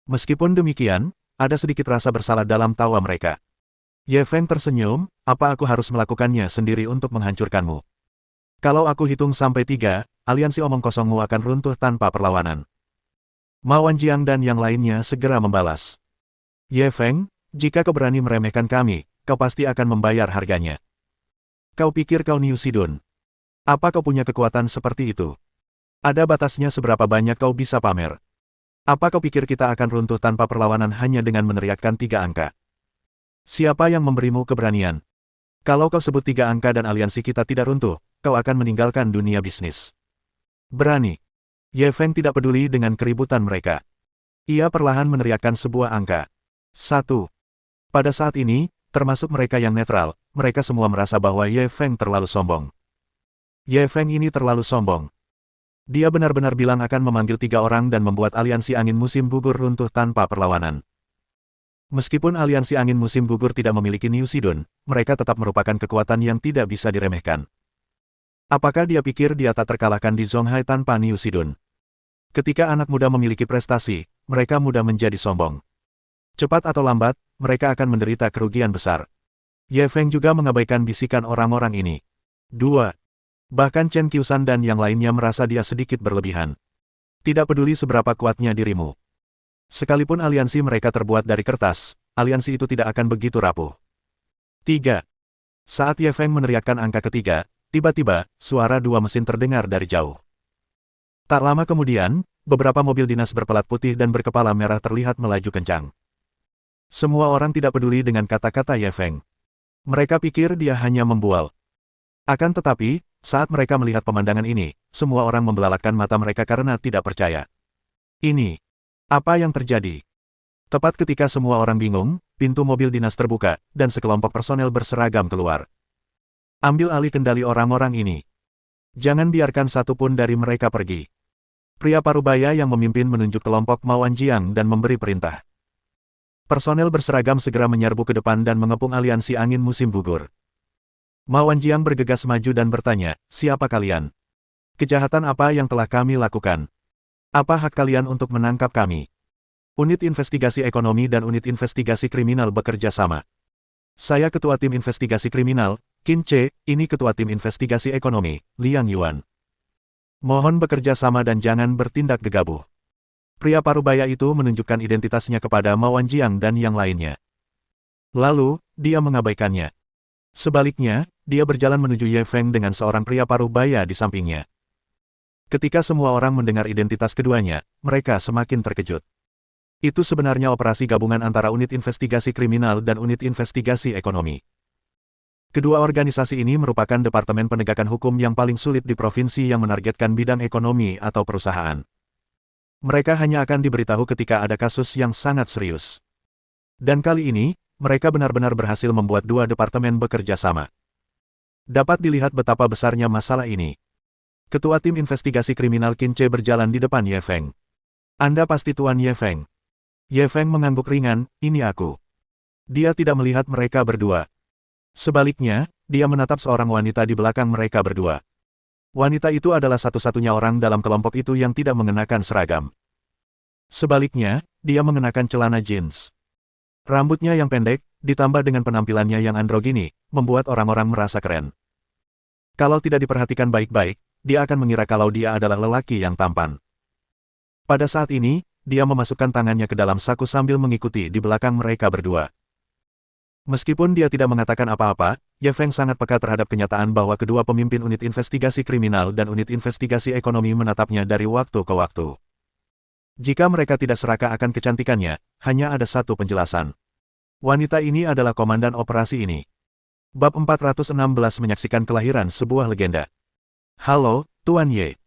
Meskipun demikian, ada sedikit rasa bersalah dalam tawa mereka. Ye Feng tersenyum, apa aku harus melakukannya sendiri untuk menghancurkanmu? Kalau aku hitung sampai 3, aliansi omong kosongmu akan runtuh tanpa perlawanan. Ma Wanjiang dan yang lainnya segera membalas. Ye Feng, jika kau berani meremehkan kami, kau pasti akan membayar harganya. Kau pikir kau Niu Sidun? Apa kau punya kekuatan seperti itu? Ada batasnya seberapa banyak kau bisa pamer. Apa kau pikir kita akan runtuh tanpa perlawanan hanya dengan meneriakkan 3 angka? Siapa yang memberimu keberanian? Kalau kau sebut 3 angka dan aliansi kita tidak runtuh, kau akan meninggalkan dunia bisnis. Berani. Ye Feng tidak peduli dengan keributan mereka. Ia perlahan meneriakkan sebuah angka. 1. Pada saat ini, termasuk mereka yang netral, mereka semua merasa bahwa Ye Feng terlalu sombong. Ye Feng ini terlalu sombong. Dia benar-benar bilang akan memanggil 3 orang dan membuat aliansi angin musim gugur runtuh tanpa perlawanan. Meskipun aliansi angin musim gugur tidak memiliki Niu Sidun, mereka tetap merupakan kekuatan yang tidak bisa diremehkan. Apakah dia pikir dia tak terkalahkan di Zonghai tanpa Niu Sidun? Ketika anak muda memiliki prestasi, mereka mudah menjadi sombong. Cepat atau lambat, mereka akan menderita kerugian besar. Ye Feng juga mengabaikan bisikan orang-orang ini. 2. Bahkan Chen Qiushan dan yang lainnya merasa dia sedikit berlebihan. Tidak peduli seberapa kuatnya dirimu. Sekalipun aliansi mereka terbuat dari kertas, aliansi itu tidak akan begitu rapuh. 3. Saat Ye Feng meneriakkan angka ketiga, Tiba-tiba, suara dua mesin terdengar dari jauh. Tak lama kemudian, beberapa mobil dinas berpelat putih dan berkepala merah terlihat melaju kencang. Semua orang tidak peduli dengan kata-kata Ye Feng. Mereka pikir dia hanya membual. Akan tetapi, saat mereka melihat pemandangan ini, semua orang membelalakkan mata mereka karena tidak percaya. Ini, apa yang terjadi? Tepat ketika semua orang bingung, pintu mobil dinas terbuka, dan sekelompok personel berseragam keluar. Ambil alih kendali orang-orang ini. Jangan biarkan satu pun dari mereka pergi. Pria parubaya yang memimpin menunjuk kelompok Ma Wanjiang dan memberi perintah. Personel berseragam segera menyerbu ke depan dan mengepung aliansi angin musim gugur. Ma Wanjiang bergegas maju dan bertanya, siapa kalian? Kejahatan apa yang telah kami lakukan? Apa hak kalian untuk menangkap kami? Unit Investigasi Ekonomi dan Unit Investigasi Kriminal bekerja sama. Saya Ketua Tim Investigasi Kriminal, Qin Che, ini Ketua Tim Investigasi Ekonomi, Liang Yuan. Mohon bekerja sama dan jangan bertindak gegabah. Pria parubaya itu menunjukkan identitasnya kepada Ma Wanjiang dan yang lainnya. Lalu, dia mengabaikannya. Sebaliknya, dia berjalan menuju Ye Feng dengan seorang pria parubaya di sampingnya. Ketika semua orang mendengar identitas keduanya, mereka semakin terkejut. Itu sebenarnya operasi gabungan antara Unit Investigasi Kriminal dan Unit Investigasi Ekonomi. Kedua organisasi ini merupakan departemen penegakan hukum yang paling sulit di provinsi yang menargetkan bidang ekonomi atau perusahaan. Mereka hanya akan diberitahu ketika ada kasus yang sangat serius. Dan kali ini, mereka benar-benar berhasil membuat dua departemen bekerja sama. Dapat dilihat betapa besarnya masalah ini. Ketua Tim Investigasi Kriminal Qin Che berjalan di depan Ye Feng. Anda pasti Tuan Ye Feng. Ye Feng mengangguk ringan, ini aku. Dia tidak melihat mereka berdua. Sebaliknya, dia menatap seorang wanita di belakang mereka berdua. Wanita itu adalah satu-satunya orang dalam kelompok itu yang tidak mengenakan seragam. Sebaliknya, dia mengenakan celana jeans. Rambutnya yang pendek, ditambah dengan penampilannya yang androgini, membuat orang-orang merasa keren. Kalau tidak diperhatikan baik-baik, dia akan mengira kalau dia adalah lelaki yang tampan. Pada saat ini, dia memasukkan tangannya ke dalam saku sambil mengikuti di belakang mereka berdua. Meskipun dia tidak mengatakan apa-apa, Ye Feng sangat peka terhadap kenyataan bahwa kedua pemimpin unit investigasi kriminal dan unit investigasi ekonomi menatapnya dari waktu ke waktu. Jika mereka tidak serakah akan kecantikannya, hanya ada satu penjelasan. Wanita ini adalah komandan operasi ini. Bab 416 menyaksikan kelahiran sebuah legenda. Halo, Tuan Ye.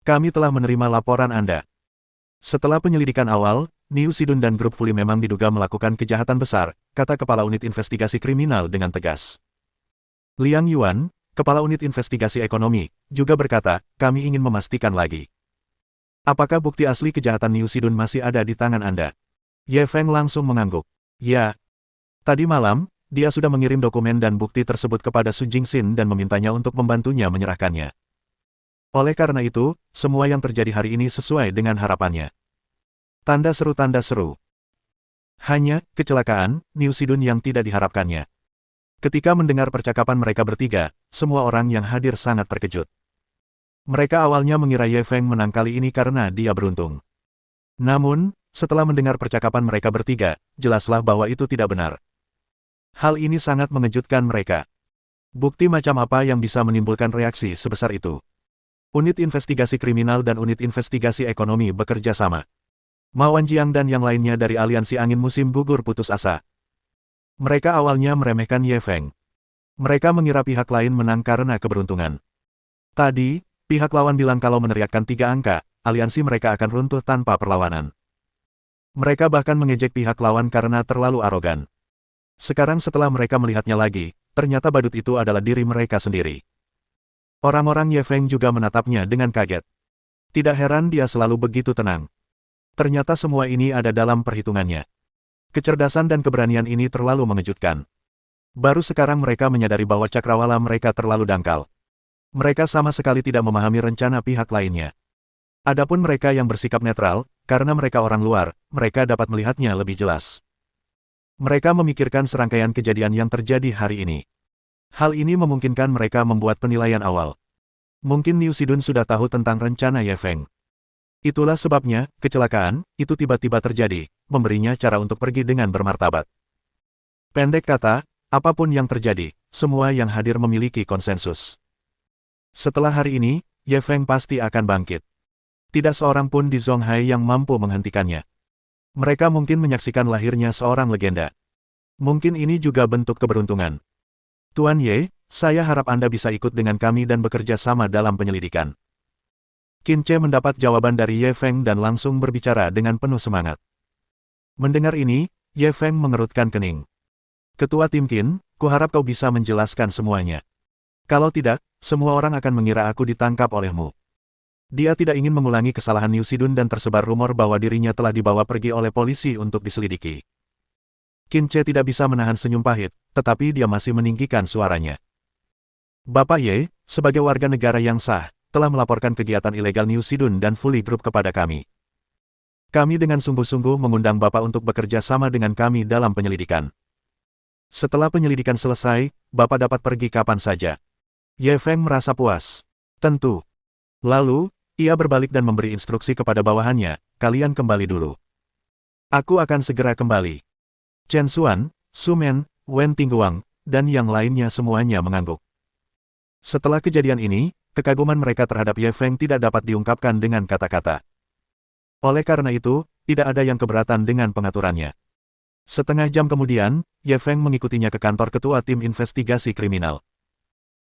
Kami telah menerima laporan Anda. Setelah penyelidikan awal, Niu Sidun dan grup Fuli memang diduga melakukan kejahatan besar, kata Kepala Unit Investigasi Kriminal dengan tegas. Liang Yuan, Kepala Unit Investigasi Ekonomi, juga berkata, kami ingin memastikan lagi. Apakah bukti asli kejahatan Niu Sidun masih ada di tangan Anda? Ye Feng langsung mengangguk. Ya. Tadi malam, dia sudah mengirim dokumen dan bukti tersebut kepada Su Jingxin dan memintanya untuk membantunya menyerahkannya. Oleh karena itu, semua yang terjadi hari ini sesuai dengan harapannya. Tanda seru. Hanya, kecelakaan, Niu Sidun yang tidak diharapkannya. Ketika mendengar percakapan mereka bertiga, semua orang yang hadir sangat terkejut. Mereka awalnya mengira Ye Feng menang kali ini karena dia beruntung. Namun, setelah mendengar percakapan mereka bertiga, jelaslah bahwa itu tidak benar. Hal ini sangat mengejutkan mereka. Bukti macam apa yang bisa menimbulkan reaksi sebesar itu? Unit Investigasi Kriminal dan Unit Investigasi Ekonomi bekerja sama. Ma Wanjiang dan yang lainnya dari aliansi angin musim gugur putus asa. Mereka awalnya meremehkan Ye Feng. Mereka mengira pihak lain menang karena keberuntungan. Tadi, pihak lawan bilang kalau meneriakkan 3 angka, aliansi mereka akan runtuh tanpa perlawanan. Mereka bahkan mengejek pihak lawan karena terlalu arogan. Sekarang setelah mereka melihatnya lagi, ternyata badut itu adalah diri mereka sendiri. Orang-orang Ye Feng juga menatapnya dengan kaget. Tidak heran dia selalu begitu tenang. Ternyata semua ini ada dalam perhitungannya. Kecerdasan dan keberanian ini terlalu mengejutkan. Baru sekarang mereka menyadari bahwa cakrawala mereka terlalu dangkal. Mereka sama sekali tidak memahami rencana pihak lainnya. Adapun mereka yang bersikap netral, karena mereka orang luar, mereka dapat melihatnya lebih jelas. Mereka memikirkan serangkaian kejadian yang terjadi hari ini. Hal ini memungkinkan mereka membuat penilaian awal. Mungkin Niu Sidun sudah tahu tentang rencana Ye Feng. Itulah sebabnya, kecelakaan, itu tiba-tiba terjadi, memberinya cara untuk pergi dengan bermartabat. Pendek kata, apapun yang terjadi, semua yang hadir memiliki konsensus. Setelah hari ini, Ye Feng pasti akan bangkit. Tidak seorang pun di Zonghai yang mampu menghentikannya. Mereka mungkin menyaksikan lahirnya seorang legenda. Mungkin ini juga bentuk keberuntungan. Tuan Ye, saya harap Anda bisa ikut dengan kami dan bekerja sama dalam penyelidikan. Qin Che mendapat jawaban dari Ye Feng dan langsung berbicara dengan penuh semangat. Mendengar ini, Ye Feng mengerutkan kening. Ketua Tim Qin, kuharap kau bisa menjelaskan semuanya. Kalau tidak, semua orang akan mengira aku ditangkap olehmu. Dia tidak ingin mengulangi kesalahan Niu Sidun dan tersebar rumor bahwa dirinya telah dibawa pergi oleh polisi untuk diselidiki. Qin Che tidak bisa menahan senyum pahit, tetapi dia masih meninggikan suaranya. Bapak Ye, sebagai warga negara yang sah, telah melaporkan kegiatan ilegal Niu Sidun dan Fully Group kepada kami. Kami dengan sungguh-sungguh mengundang Bapak untuk bekerja sama dengan kami dalam penyelidikan. Setelah penyelidikan selesai, Bapak dapat pergi kapan saja. Ye Feng merasa puas. Tentu. Lalu, ia berbalik dan memberi instruksi kepada bawahannya, kalian kembali dulu. Aku akan segera kembali. Chen Xuan, Su Men, Wen Tingguang, dan yang lainnya semuanya mengangguk. Setelah kejadian ini, kekaguman mereka terhadap Ye Feng tidak dapat diungkapkan dengan kata-kata. Oleh karena itu, tidak ada yang keberatan dengan pengaturannya. Setengah jam kemudian, Ye Feng mengikutinya ke kantor ketua tim investigasi kriminal.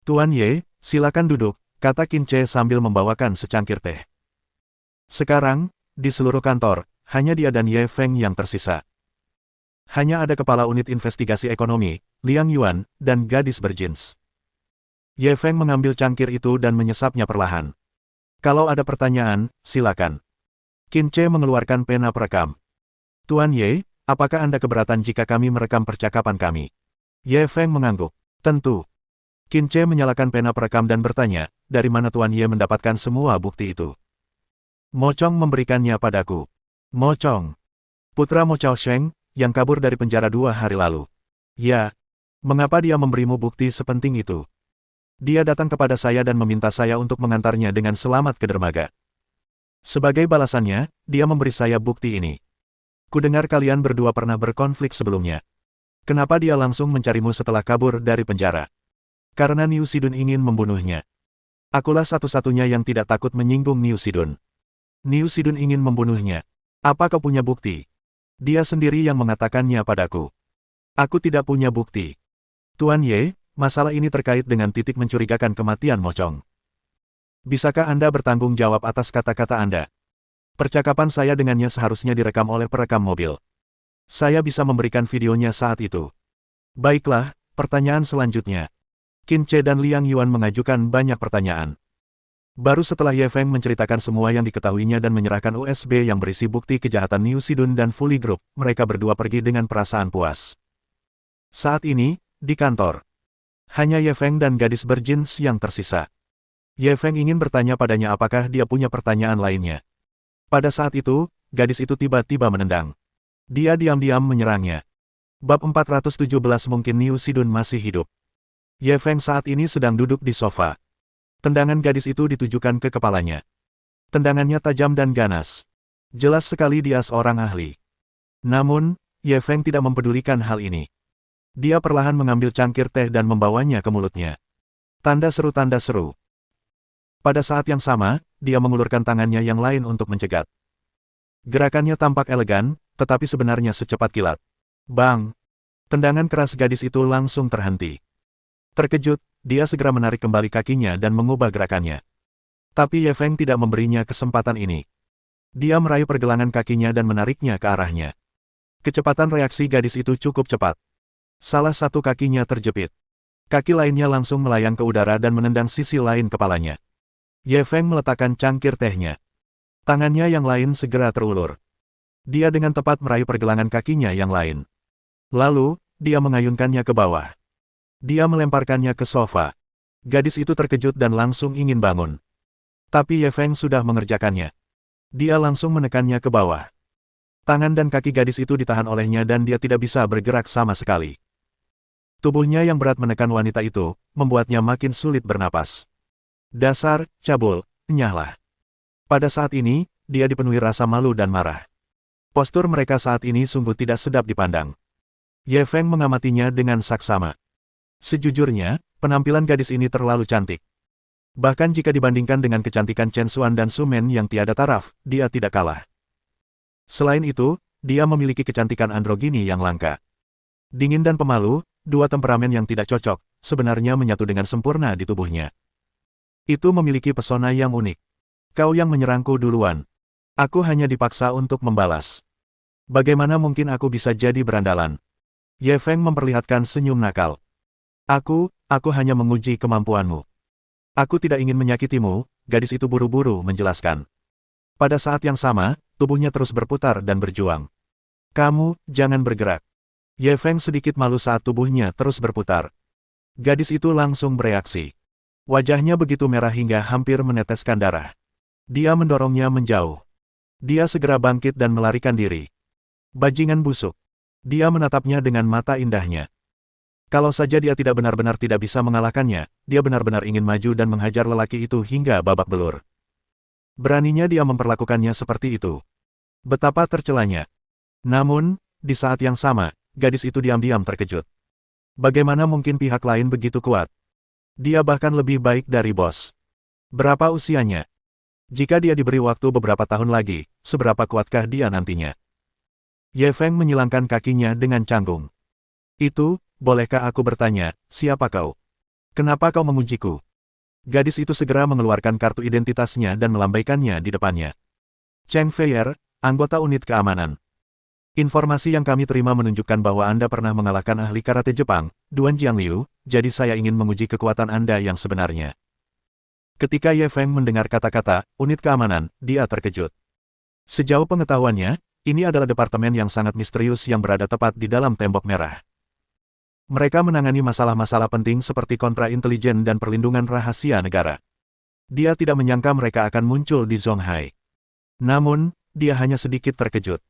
Tuan Ye, silakan duduk, kata Qin Che sambil membawakan secangkir teh. Sekarang, di seluruh kantor, hanya dia dan Ye Feng yang tersisa. Hanya ada kepala unit investigasi ekonomi, Liang Yuan, dan gadis berjins. Ye Feng mengambil cangkir itu dan menyesapnya perlahan. Kalau ada pertanyaan, silakan. Qin Che mengeluarkan pena perekam. Tuan Ye, apakah Anda keberatan jika kami merekam percakapan kami? Ye Feng mengangguk. Tentu. Qin Che menyalakan pena perekam dan bertanya, dari mana Tuan Ye mendapatkan semua bukti itu? Mo Chong memberikannya padaku. Mo Chong. Putra Mo Chao Sheng, yang kabur dari penjara 2 hari lalu. Ya. Mengapa dia memberimu bukti sepenting itu? Dia datang kepada saya dan meminta saya untuk mengantarnya dengan selamat ke dermaga. Sebagai balasannya, dia memberi saya bukti ini. Kudengar kalian berdua pernah berkonflik sebelumnya. Kenapa dia langsung mencarimu setelah kabur dari penjara? Karena Niu Sidun ingin membunuhnya. Akulah satu-satunya yang tidak takut menyinggung Niu Sidun. Niu Sidun ingin membunuhnya. Apa kau punya bukti? Dia sendiri yang mengatakannya padaku. Aku tidak punya bukti. Tuan Ye, masalah ini terkait dengan titik mencurigakan kematian Mo Chong. Bisakah Anda bertanggung jawab atas kata-kata Anda? Percakapan saya dengannya seharusnya direkam oleh perekam mobil. Saya bisa memberikan videonya saat itu. Baiklah, pertanyaan selanjutnya. Qin Che dan Liang Yuan mengajukan banyak pertanyaan. Baru setelah Ye Feng menceritakan semua yang diketahuinya dan menyerahkan USB yang berisi bukti kejahatan Niu Sidun dan Fully Group, mereka berdua pergi dengan perasaan puas. Saat ini, di kantor, hanya Ye Feng dan gadis berjins yang tersisa. Ye Feng ingin bertanya padanya apakah dia punya pertanyaan lainnya. Pada saat itu, gadis itu tiba-tiba menendang. Dia diam-diam menyerangnya. Bab 417 mungkin Niu Sidun masih hidup. Ye Feng saat ini sedang duduk di sofa. Tendangan gadis itu ditujukan ke kepalanya. Tendangannya tajam dan ganas. Jelas sekali dia seorang ahli. Namun, Ye Feng tidak mempedulikan hal ini. Dia perlahan mengambil cangkir teh dan membawanya ke mulutnya. Tanda seru, tanda seru. Pada saat yang sama, dia mengulurkan tangannya yang lain untuk mencegat. Gerakannya tampak elegan, tetapi sebenarnya secepat kilat. Bang! Tendangan keras gadis itu langsung terhenti. Terkejut, dia segera menarik kembali kakinya dan mengubah gerakannya. Tapi Ye Feng tidak memberinya kesempatan ini. Dia meraih pergelangan kakinya dan menariknya ke arahnya. Kecepatan reaksi gadis itu cukup cepat. Salah satu kakinya terjepit. Kaki lainnya langsung melayang ke udara dan menendang sisi lain kepalanya. Ye Feng meletakkan cangkir tehnya. Tangannya yang lain segera terulur. Dia dengan tepat meraih pergelangan kakinya yang lain. Lalu, dia mengayunkannya ke bawah. Dia melemparkannya ke sofa. Gadis itu terkejut dan langsung ingin bangun. Tapi Ye Feng sudah mengerjakannya. Dia langsung menekannya ke bawah. Tangan dan kaki gadis itu ditahan olehnya dan dia tidak bisa bergerak sama sekali. Tubuhnya yang berat menekan wanita itu, membuatnya makin sulit bernapas. Dasar, cabul, nyahlah. Pada saat ini, dia dipenuhi rasa malu dan marah. Postur mereka saat ini sungguh tidak sedap dipandang. Ye Feng mengamatinya dengan saksama. Sejujurnya, penampilan gadis ini terlalu cantik. Bahkan jika dibandingkan dengan kecantikan Chen Xuan dan Su Men yang tiada taraf, dia tidak kalah. Selain itu, dia memiliki kecantikan androgini yang langka. Dingin dan pemalu, dua temperamen yang tidak cocok, sebenarnya menyatu dengan sempurna di tubuhnya. Itu memiliki pesona yang unik. Kau yang menyerangku duluan. Aku hanya dipaksa untuk membalas. Bagaimana mungkin aku bisa jadi berandalan? Ye Feng memperlihatkan senyum nakal. Aku hanya menguji kemampuanmu. Aku tidak ingin menyakitimu, gadis itu buru-buru menjelaskan. Pada saat yang sama, tubuhnya terus berputar dan berjuang. Kamu, jangan bergerak. Ye Feng sedikit malu saat tubuhnya terus berputar. Gadis itu langsung bereaksi. Wajahnya begitu merah hingga hampir meneteskan darah. Dia mendorongnya menjauh. Dia segera bangkit dan melarikan diri. Bajingan busuk. Dia menatapnya dengan mata indahnya. Kalau saja dia tidak benar-benar tidak bisa mengalahkannya, dia benar-benar ingin maju dan menghajar lelaki itu hingga babak belur. Beraninya dia memperlakukannya seperti itu. Betapa tercelanya. Namun, di saat yang sama, gadis itu diam-diam terkejut. Bagaimana mungkin pihak lain begitu kuat? Dia bahkan lebih baik dari bos. Berapa usianya? Jika dia diberi waktu beberapa tahun lagi, seberapa kuatkah dia nantinya? Ye Feng menyilangkan kakinya dengan canggung. Bolehkah aku bertanya, siapa kau? Kenapa kau mengujiku? Gadis itu segera mengeluarkan kartu identitasnya dan melambaikannya di depannya. Cheng Feier, anggota unit keamanan. Informasi yang kami terima menunjukkan bahwa Anda pernah mengalahkan ahli karate Jepang, Duan Jiangliu, jadi saya ingin menguji kekuatan Anda yang sebenarnya. Ketika Ye Feng mendengar kata-kata, unit keamanan, dia terkejut. Sejauh pengetahuannya, ini adalah departemen yang sangat misterius yang berada tepat di dalam tembok merah. Mereka menangani masalah-masalah penting seperti kontra intelijen dan perlindungan rahasia negara. Dia tidak menyangka mereka akan muncul di Zonghai. Namun, dia hanya sedikit terkejut.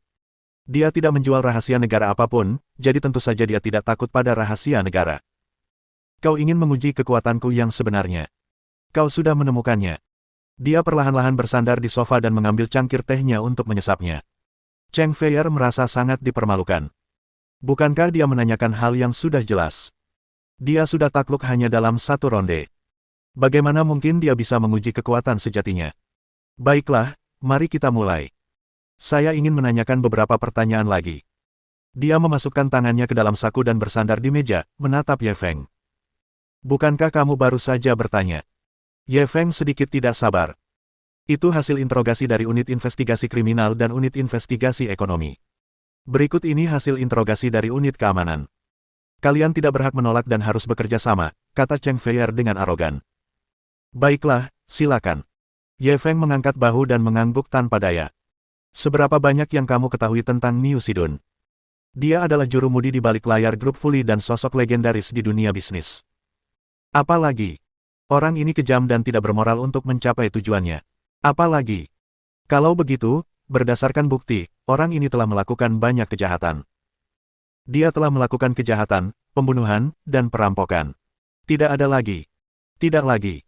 Dia tidak menjual rahasia negara apapun, jadi tentu saja dia tidak takut pada rahasia negara. Kau ingin menguji kekuatanku yang sebenarnya. Kau sudah menemukannya. Dia perlahan-lahan bersandar di sofa dan mengambil cangkir tehnya untuk menyesapnya. Cheng Feier merasa sangat dipermalukan. Bukankah dia menanyakan hal yang sudah jelas? Dia sudah takluk hanya dalam satu ronde. Bagaimana mungkin dia bisa menguji kekuatan sejatinya? Baiklah, mari kita mulai. Saya ingin menanyakan beberapa pertanyaan lagi. Dia memasukkan tangannya ke dalam saku dan bersandar di meja, menatap Ye Feng. Bukankah kamu baru saja bertanya? Ye Feng sedikit tidak sabar. Itu hasil interogasi dari unit investigasi kriminal dan unit investigasi ekonomi. Berikut ini hasil interogasi dari unit keamanan. Kalian tidak berhak menolak dan harus bekerja sama, kata Cheng Feier dengan arogan. Baiklah, silakan. Ye Feng mengangkat bahu dan mengangguk tanpa daya. Seberapa banyak yang kamu ketahui tentang Niu Sidun? Dia adalah jurumudi di balik layar grup Fully dan sosok legendaris di dunia bisnis. Apalagi, orang ini kejam dan tidak bermoral untuk mencapai tujuannya. Apalagi, kalau begitu, berdasarkan bukti, orang ini telah melakukan banyak kejahatan. Dia telah melakukan kejahatan, pembunuhan, dan perampokan. Tidak ada lagi. Tidak lagi.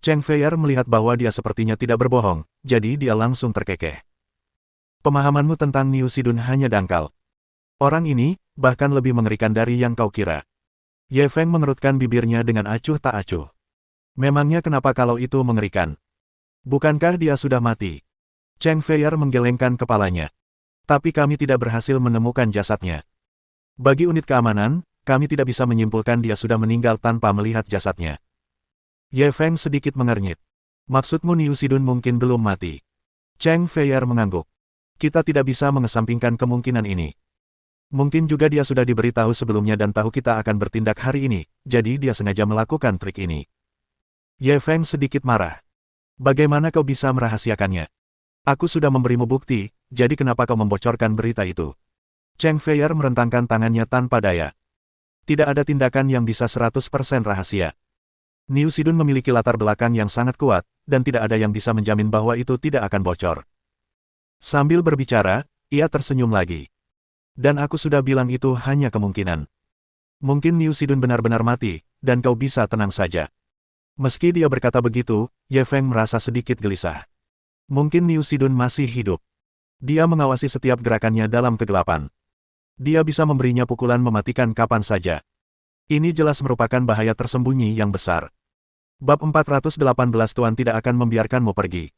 Cheng Feier melihat bahwa dia sepertinya tidak berbohong, jadi dia langsung terkekeh. Pemahamanmu tentang Niu Sidun hanya dangkal. Orang ini, bahkan lebih mengerikan dari yang kau kira. Ye Feng mengerutkan bibirnya dengan acuh tak acuh. Memangnya kenapa kalau itu mengerikan? Bukankah dia sudah mati? Cheng Feier menggelengkan kepalanya. Tapi kami tidak berhasil menemukan jasadnya. Bagi unit keamanan, kami tidak bisa menyimpulkan dia sudah meninggal tanpa melihat jasadnya. Ye Feng sedikit mengernyit. Maksudmu Niu Sidun mungkin belum mati? Cheng Feier mengangguk. Kita tidak bisa mengesampingkan kemungkinan ini. Mungkin juga dia sudah diberitahu sebelumnya dan tahu kita akan bertindak hari ini, jadi dia sengaja melakukan trik ini. Ye Feng sedikit marah. Bagaimana kau bisa merahasiakannya? Aku sudah memberimu bukti, jadi kenapa kau membocorkan berita itu? Cheng Feier merentangkan tangannya tanpa daya. Tidak ada tindakan yang bisa 100% rahasia. Niu Sidun memiliki latar belakang yang sangat kuat, dan tidak ada yang bisa menjamin bahwa itu tidak akan bocor. Sambil berbicara, ia tersenyum lagi. Dan aku sudah bilang itu hanya kemungkinan. Mungkin Niu Sidun benar-benar mati, dan kau bisa tenang saja. Meski dia berkata begitu, Ye Feng merasa sedikit gelisah. Mungkin Niu Sidun masih hidup. Dia mengawasi setiap gerakannya dalam kegelapan. Dia bisa memberinya pukulan mematikan kapan saja. Ini jelas merupakan bahaya tersembunyi yang besar. Bab 418 Tuan tidak akan membiarkanmu pergi.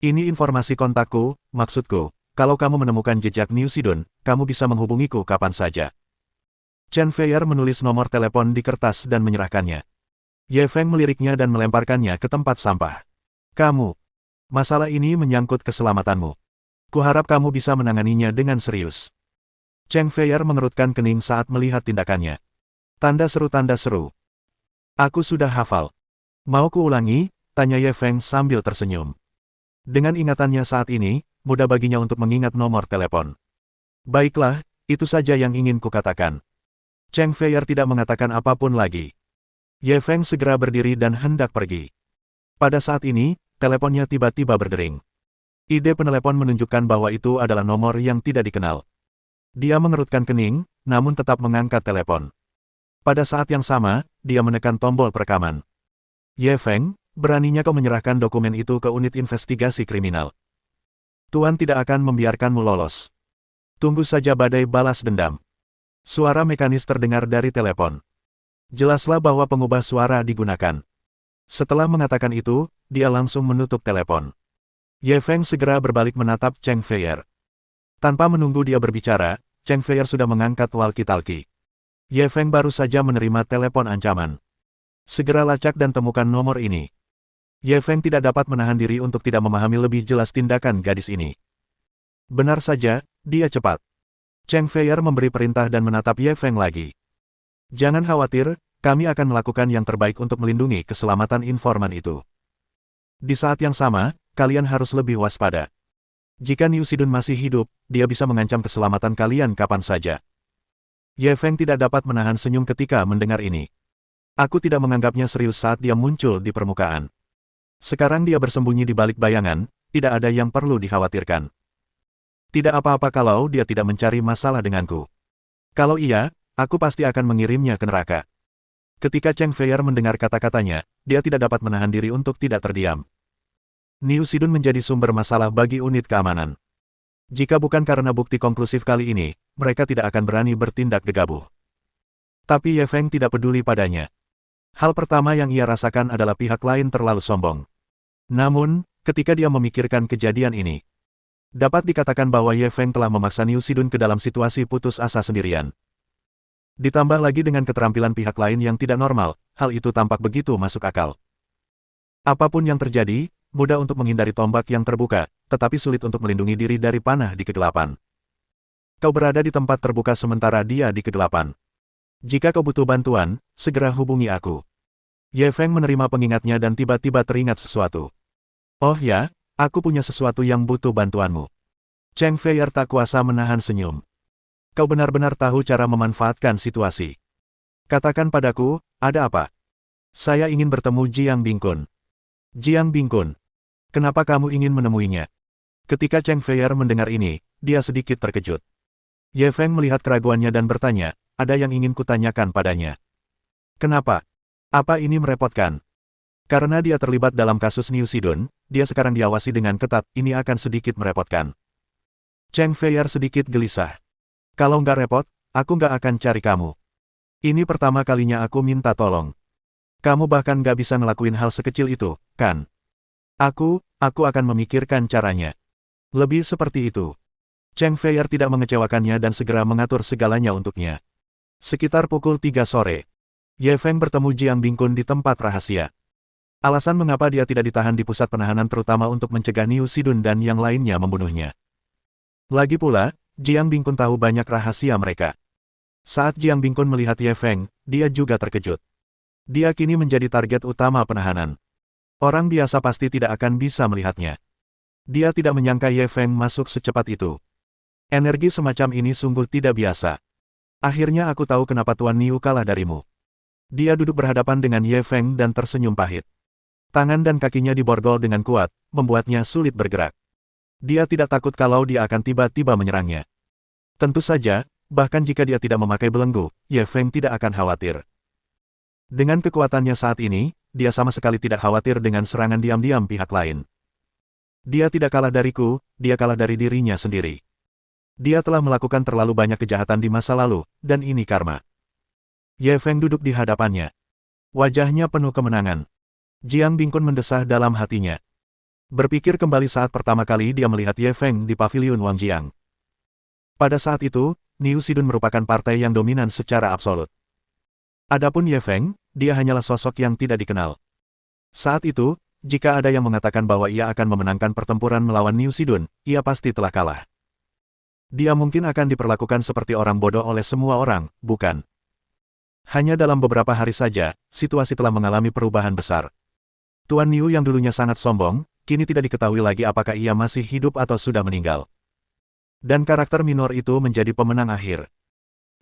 Ini informasi kontakku, maksudku, kalau kamu menemukan jejak Niu Sidun, kamu bisa menghubungiku kapan saja. Chen Feier menulis nomor telepon di kertas dan menyerahkannya. Ye Feng meliriknya dan melemparkannya ke tempat sampah. Kamu. Masalah ini menyangkut keselamatanmu. Kuharap kamu bisa menanganinya dengan serius. Chen Feier mengerutkan kening saat melihat tindakannya. Tanda seru. Aku sudah hafal. Mau kuulangi? Tanya Ye Feng sambil tersenyum. Dengan ingatannya saat ini, mudah baginya untuk mengingat nomor telepon. Baiklah, itu saja yang ingin kukatakan. Chen Feier tidak mengatakan apapun lagi. Ye Feng segera berdiri dan hendak pergi. Pada saat ini, teleponnya tiba-tiba berdering. Ide penelepon menunjukkan bahwa itu adalah nomor yang tidak dikenal. Dia mengerutkan kening, namun tetap mengangkat telepon. Pada saat yang sama, dia menekan tombol perekaman. Ye Feng, beraninya kau menyerahkan dokumen itu ke unit investigasi kriminal. Tuan tidak akan membiarkanmu lolos. Tunggu saja badai balas dendam. Suara mekanis terdengar dari telepon. Jelaslah bahwa pengubah suara digunakan. Setelah mengatakan itu, dia langsung menutup telepon. Ye Feng segera berbalik menatap Chen Feier. Tanpa menunggu dia berbicara, Chen Feier sudah mengangkat walkie-talkie. Ye Feng baru saja menerima telepon ancaman. Segera lacak dan temukan nomor ini. Ye Feng tidak dapat menahan diri untuk tidak memahami lebih jelas tindakan gadis ini. Benar saja, dia cepat. Chen Feier memberi perintah dan menatap Ye Feng lagi. Jangan khawatir, kami akan melakukan yang terbaik untuk melindungi keselamatan informan itu. Di saat yang sama, kalian harus lebih waspada. Jika Niu Sidun masih hidup, dia bisa mengancam keselamatan kalian kapan saja. Ye Feng tidak dapat menahan senyum ketika mendengar ini. Aku tidak menganggapnya serius saat dia muncul di permukaan. Sekarang dia bersembunyi di balik bayangan, tidak ada yang perlu dikhawatirkan. Tidak apa-apa kalau dia tidak mencari masalah denganku. Kalau iya, aku pasti akan mengirimnya ke neraka. Ketika Chen Feier mendengar kata-katanya, dia tidak dapat menahan diri untuk tidak terdiam. Niu Sidun menjadi sumber masalah bagi unit keamanan. Jika bukan karena bukti konklusif kali ini, mereka tidak akan berani bertindak gegabah. Tapi Ye Feng tidak peduli padanya. Hal pertama yang ia rasakan adalah pihak lain terlalu sombong. Namun, ketika dia memikirkan kejadian ini, dapat dikatakan bahwa Ye Feng telah memaksa Niu Sidun ke dalam situasi putus asa sendirian. Ditambah lagi dengan keterampilan pihak lain yang tidak normal, hal itu tampak begitu masuk akal. Apapun yang terjadi, mudah untuk menghindari tombak yang terbuka, tetapi sulit untuk melindungi diri dari panah di kegelapan. Kau berada di tempat terbuka sementara dia di kegelapan. Jika kau butuh bantuan, segera hubungi aku. Ye Feng menerima pengingatnya dan tiba-tiba teringat sesuatu. Oh ya, aku punya sesuatu yang butuh bantuanmu. Chen Feier tak kuasa menahan senyum. Kau benar-benar tahu cara memanfaatkan situasi. Katakan padaku, ada apa? Saya ingin bertemu Jiang Bingkun. Jiang Bingkun. Kenapa kamu ingin menemuinya? Ketika Chen Feier mendengar ini, dia sedikit terkejut. Ye Feng melihat keraguannya dan bertanya, ada yang ingin kutanyakan padanya. Kenapa? Apa ini merepotkan? Karena dia terlibat dalam kasus Niu Sidun, dia sekarang diawasi dengan ketat, ini akan sedikit merepotkan. Chen Feier sedikit gelisah. Kalau nggak repot, aku nggak akan cari kamu. Ini pertama kalinya aku minta tolong. Kamu bahkan nggak bisa ngelakuin hal sekecil itu, kan? Aku akan memikirkan caranya. Lebih seperti itu. Chen Feier tidak mengecewakannya dan segera mengatur segalanya untuknya. Sekitar pukul 3 sore, Ye Feng bertemu Jiang Bingkun di tempat rahasia. Alasan mengapa dia tidak ditahan di pusat penahanan terutama untuk mencegah Niu Sidun dan yang lainnya membunuhnya. Lagi pula, Jiang Bingkun tahu banyak rahasia mereka. Saat Jiang Bingkun melihat Ye Feng, dia juga terkejut. Dia kini menjadi target utama penahanan. Orang biasa pasti tidak akan bisa melihatnya. Dia tidak menyangka Ye Feng masuk secepat itu. Energi semacam ini sungguh tidak biasa. Akhirnya aku tahu kenapa Tuan Niu kalah darimu. Dia duduk berhadapan dengan Ye Feng dan tersenyum pahit. Tangan dan kakinya diborgol dengan kuat, membuatnya sulit bergerak. Dia tidak takut kalau dia akan tiba-tiba menyerangnya. Tentu saja, bahkan jika dia tidak memakai belenggu, Ye Feng tidak akan khawatir. Dengan kekuatannya saat ini, dia sama sekali tidak khawatir dengan serangan diam-diam pihak lain. Dia tidak kalah dariku, dia kalah dari dirinya sendiri. Dia telah melakukan terlalu banyak kejahatan di masa lalu, dan ini karma. Ye Feng duduk di hadapannya. Wajahnya penuh kemenangan. Jiang Bingkun mendesah dalam hatinya. Berpikir kembali saat pertama kali dia melihat Ye Feng di paviliun Wangjiang. Pada saat itu, Niu Sidun merupakan partai yang dominan secara absolut. Adapun Ye Feng, dia hanyalah sosok yang tidak dikenal. Saat itu, jika ada yang mengatakan bahwa ia akan memenangkan pertempuran melawan Niu Sidun, ia pasti telah kalah. Dia mungkin akan diperlakukan seperti orang bodoh oleh semua orang, bukan? Hanya dalam beberapa hari saja, situasi telah mengalami perubahan besar. Tuan Niu yang dulunya sangat sombong, kini tidak diketahui lagi apakah ia masih hidup atau sudah meninggal. Dan karakter minor itu menjadi pemenang akhir.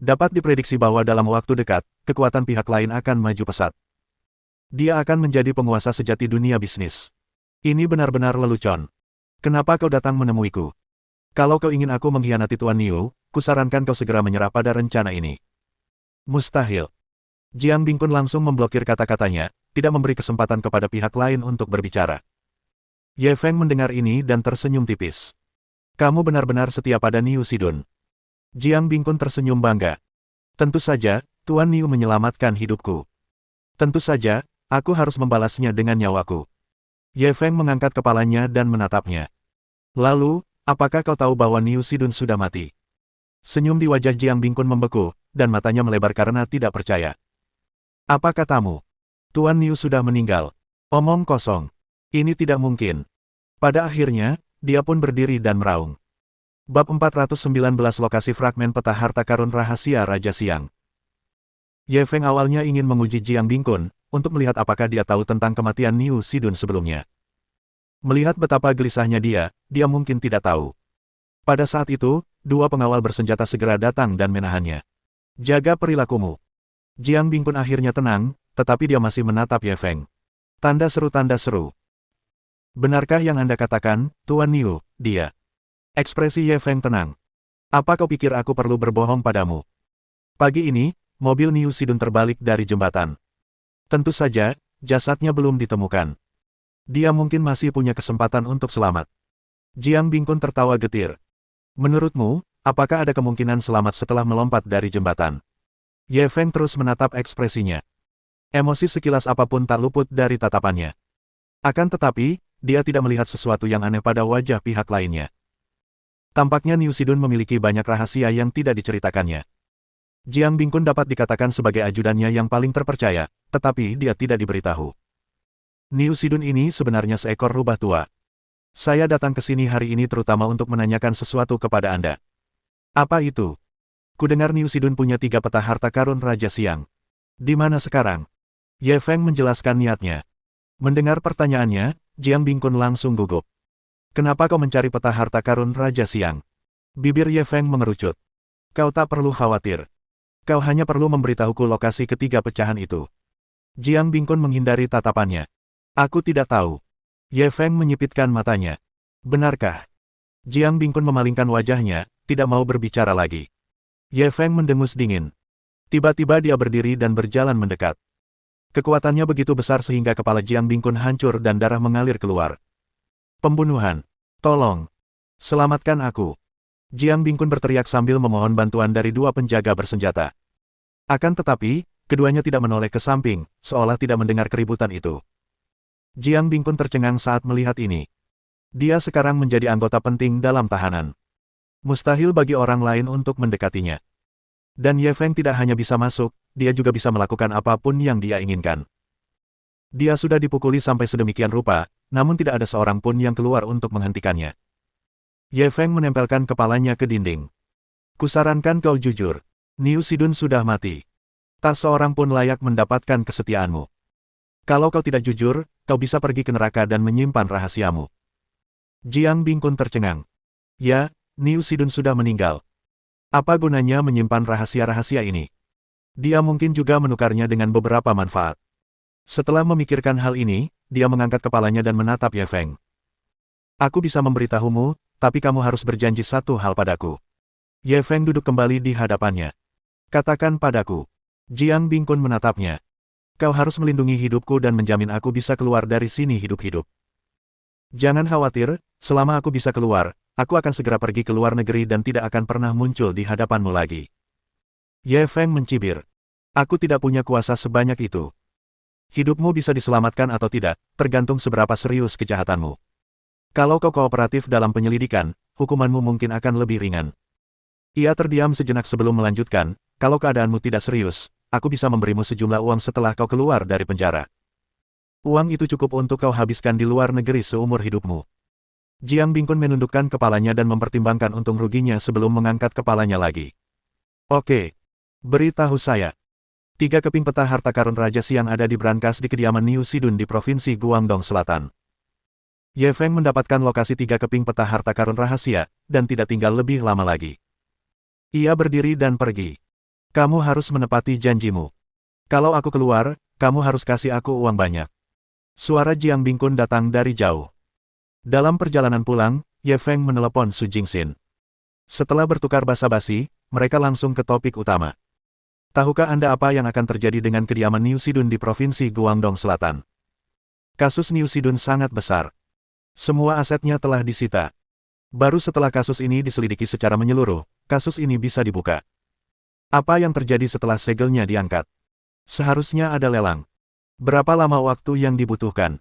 Dapat diprediksi bahwa dalam waktu dekat, kekuatan pihak lain akan maju pesat. Dia akan menjadi penguasa sejati dunia bisnis. Ini benar-benar lelucon. Kenapa kau datang menemuiku? Kalau kau ingin aku mengkhianati Tuan Niu, kusarankan kau segera menyerah pada rencana ini. Mustahil. Jiang Bingkun langsung memblokir kata-katanya, tidak memberi kesempatan kepada pihak lain untuk berbicara. Ye Feng mendengar ini dan tersenyum tipis. Kamu benar-benar setia pada Niu Sidun. Jiang Bingkun tersenyum bangga. Tentu saja, Tuan Niu menyelamatkan hidupku. Tentu saja, aku harus membalasnya dengan nyawaku. Ye Feng mengangkat kepalanya dan menatapnya. Lalu, apakah kau tahu bahwa Niu Sidun sudah mati? Senyum di wajah Jiang Bingkun membeku, dan matanya melebar karena tidak percaya. Apa katamu? Tuan Niu sudah meninggal. Omong kosong. Ini tidak mungkin. Pada akhirnya, dia pun berdiri dan meraung. Bab 419 Lokasi Fragmen Peta Harta Karun Rahasia Raja Siang. Ye Feng awalnya ingin menguji Jiang Bingkun, untuk melihat apakah dia tahu tentang kematian Niu Sidun sebelumnya. Melihat betapa gelisahnya dia mungkin tidak tahu. Pada saat itu, dua pengawal bersenjata segera datang dan menahannya. Jaga perilakumu. Jiang Bingkun akhirnya tenang, tetapi dia masih menatap Ye Feng. Tanda seru. Benarkah yang Anda katakan, Tuan Niu, dia? Ekspresi Ye Feng tenang. Apa kau pikir aku perlu berbohong padamu? Pagi ini, mobil Niu Sidun terbalik dari jembatan. Tentu saja, jasadnya belum ditemukan. Dia mungkin masih punya kesempatan untuk selamat. Jiang Bingkun tertawa getir. Menurutmu, apakah ada kemungkinan selamat setelah melompat dari jembatan? Ye Feng terus menatap ekspresinya. Emosi sekilas apapun tak luput dari tatapannya. Akan tetapi, dia tidak melihat sesuatu yang aneh pada wajah pihak lainnya. Tampaknya Niu Sidun memiliki banyak rahasia yang tidak diceritakannya. Jiang Bingkun dapat dikatakan sebagai ajudannya yang paling terpercaya, tetapi dia tidak diberitahu. Niu Sidun ini sebenarnya seekor rubah tua. Saya datang ke sini hari ini terutama untuk menanyakan sesuatu kepada Anda. Apa itu? Kudengar Niu Sidun punya 3 peta harta karun Raja Siang. Di mana sekarang? Ye Feng menjelaskan niatnya. Mendengar pertanyaannya, Jiang Bingkun langsung gugup. Kenapa kau mencari peta harta karun Raja Siang? Bibir Ye Feng mengerucut. Kau tak perlu khawatir. Kau hanya perlu memberitahuku lokasi ketiga pecahan itu. Jiang Bingkun menghindari tatapannya. Aku tidak tahu. Ye Feng menyipitkan matanya. Benarkah? Jiang Bingkun memalingkan wajahnya, tidak mau berbicara lagi. Ye Feng mendengus dingin. Tiba-tiba dia berdiri dan berjalan mendekat. Kekuatannya begitu besar sehingga kepala Jiang Bingkun hancur dan darah mengalir keluar. Pembunuhan. Tolong. Selamatkan aku. Jiang Bingkun berteriak sambil memohon bantuan dari 2 penjaga bersenjata. Akan tetapi, keduanya tidak menoleh ke samping, seolah tidak mendengar keributan itu. Jiang Bingkun tercengang saat melihat ini. Dia sekarang menjadi anggota penting dalam tahanan. Mustahil bagi orang lain untuk mendekatinya. Dan Ye Feng tidak hanya bisa masuk, dia juga bisa melakukan apapun yang dia inginkan. Dia sudah dipukuli sampai sedemikian rupa, namun tidak ada seorang pun yang keluar untuk menghentikannya. Ye Feng menempelkan kepalanya ke dinding. Kusarankan kau jujur. Niu Sidun sudah mati. Tak seorang pun layak mendapatkan kesetiaanmu. Kalau kau tidak jujur, kau bisa pergi ke neraka dan menyimpan rahasiamu. Jiang Bingkun tercengang. Ya, Niu Sidun sudah meninggal. Apa gunanya menyimpan rahasia-rahasia ini? Dia mungkin juga menukarnya dengan beberapa manfaat. Setelah memikirkan hal ini, dia mengangkat kepalanya dan menatap Ye Feng. Aku bisa memberitahumu, tapi kamu harus berjanji satu hal padaku. Ye Feng duduk kembali di hadapannya. Katakan padaku. Jiang Bingkun menatapnya. Kau harus melindungi hidupku dan menjamin aku bisa keluar dari sini hidup-hidup. Jangan khawatir, selama aku bisa keluar, aku akan segera pergi ke luar negeri dan tidak akan pernah muncul di hadapanmu lagi. Ye Feng mencibir. Aku tidak punya kuasa sebanyak itu. Hidupmu bisa diselamatkan atau tidak, tergantung seberapa serius kejahatanmu. Kalau kau kooperatif dalam penyelidikan, hukumanmu mungkin akan lebih ringan. Ia terdiam sejenak sebelum melanjutkan, kalau keadaanmu tidak serius, aku bisa memberimu sejumlah uang setelah kau keluar dari penjara. Uang itu cukup untuk kau habiskan di luar negeri seumur hidupmu. Jiang Bingkun menundukkan kepalanya dan mempertimbangkan untung ruginya sebelum mengangkat kepalanya lagi. Oke. Beritahu saya. 3 keping peta harta karun Raja Siang ada di brankas di kediaman Niu Sidun di Provinsi Guangdong Selatan. Ye Feng mendapatkan lokasi 3 keping peta harta karun rahasia, dan tidak tinggal lebih lama lagi. Ia berdiri dan pergi. Kamu harus menepati janjimu. Kalau aku keluar, kamu harus kasih aku uang banyak. Suara Jiang Bingkun datang dari jauh. Dalam perjalanan pulang, Ye Feng menelepon Su Jingxin. Setelah bertukar basa-basi, mereka langsung ke topik utama. Tahukah Anda apa yang akan terjadi dengan kediaman Niu Sidun di Provinsi Guangdong Selatan? Kasus Niu Sidun sangat besar. Semua asetnya telah disita. Baru setelah kasus ini diselidiki secara menyeluruh, kasus ini bisa dibuka. Apa yang terjadi setelah segelnya diangkat? Seharusnya ada lelang. Berapa lama waktu yang dibutuhkan?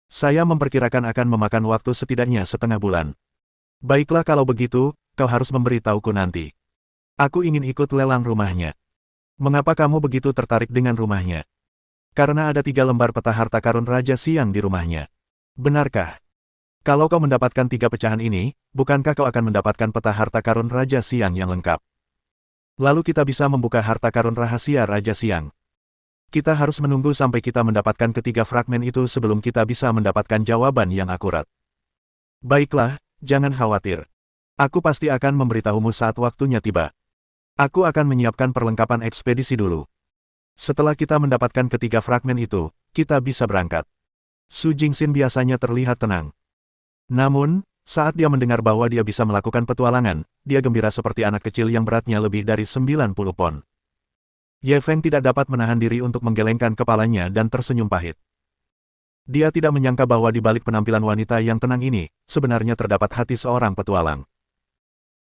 Saya memperkirakan akan memakan waktu setidaknya setengah bulan. Baiklah kalau begitu, kau harus memberitahuku nanti. Aku ingin ikut lelang rumahnya. Mengapa kamu begitu tertarik dengan rumahnya? Karena ada 3 lembar peta harta karun Raja Siang di rumahnya. Benarkah? Kalau kau mendapatkan 3 pecahan ini, bukankah kau akan mendapatkan peta harta karun Raja Siang yang lengkap? Lalu kita bisa membuka harta karun rahasia Raja Siang. Kita harus menunggu sampai kita mendapatkan ketiga fragmen itu sebelum kita bisa mendapatkan jawaban yang akurat. Baiklah, jangan khawatir. Aku pasti akan memberitahumu saat waktunya tiba. Aku akan menyiapkan perlengkapan ekspedisi dulu. Setelah kita mendapatkan ketiga fragmen itu, kita bisa berangkat. Su Jingxin biasanya terlihat tenang. Namun, saat dia mendengar bahwa dia bisa melakukan petualangan, dia gembira seperti anak kecil yang beratnya lebih dari 90 pon. Ye Feng tidak dapat menahan diri untuk menggelengkan kepalanya dan tersenyum pahit. Dia tidak menyangka bahwa di balik penampilan wanita yang tenang ini, sebenarnya terdapat hati seorang petualang.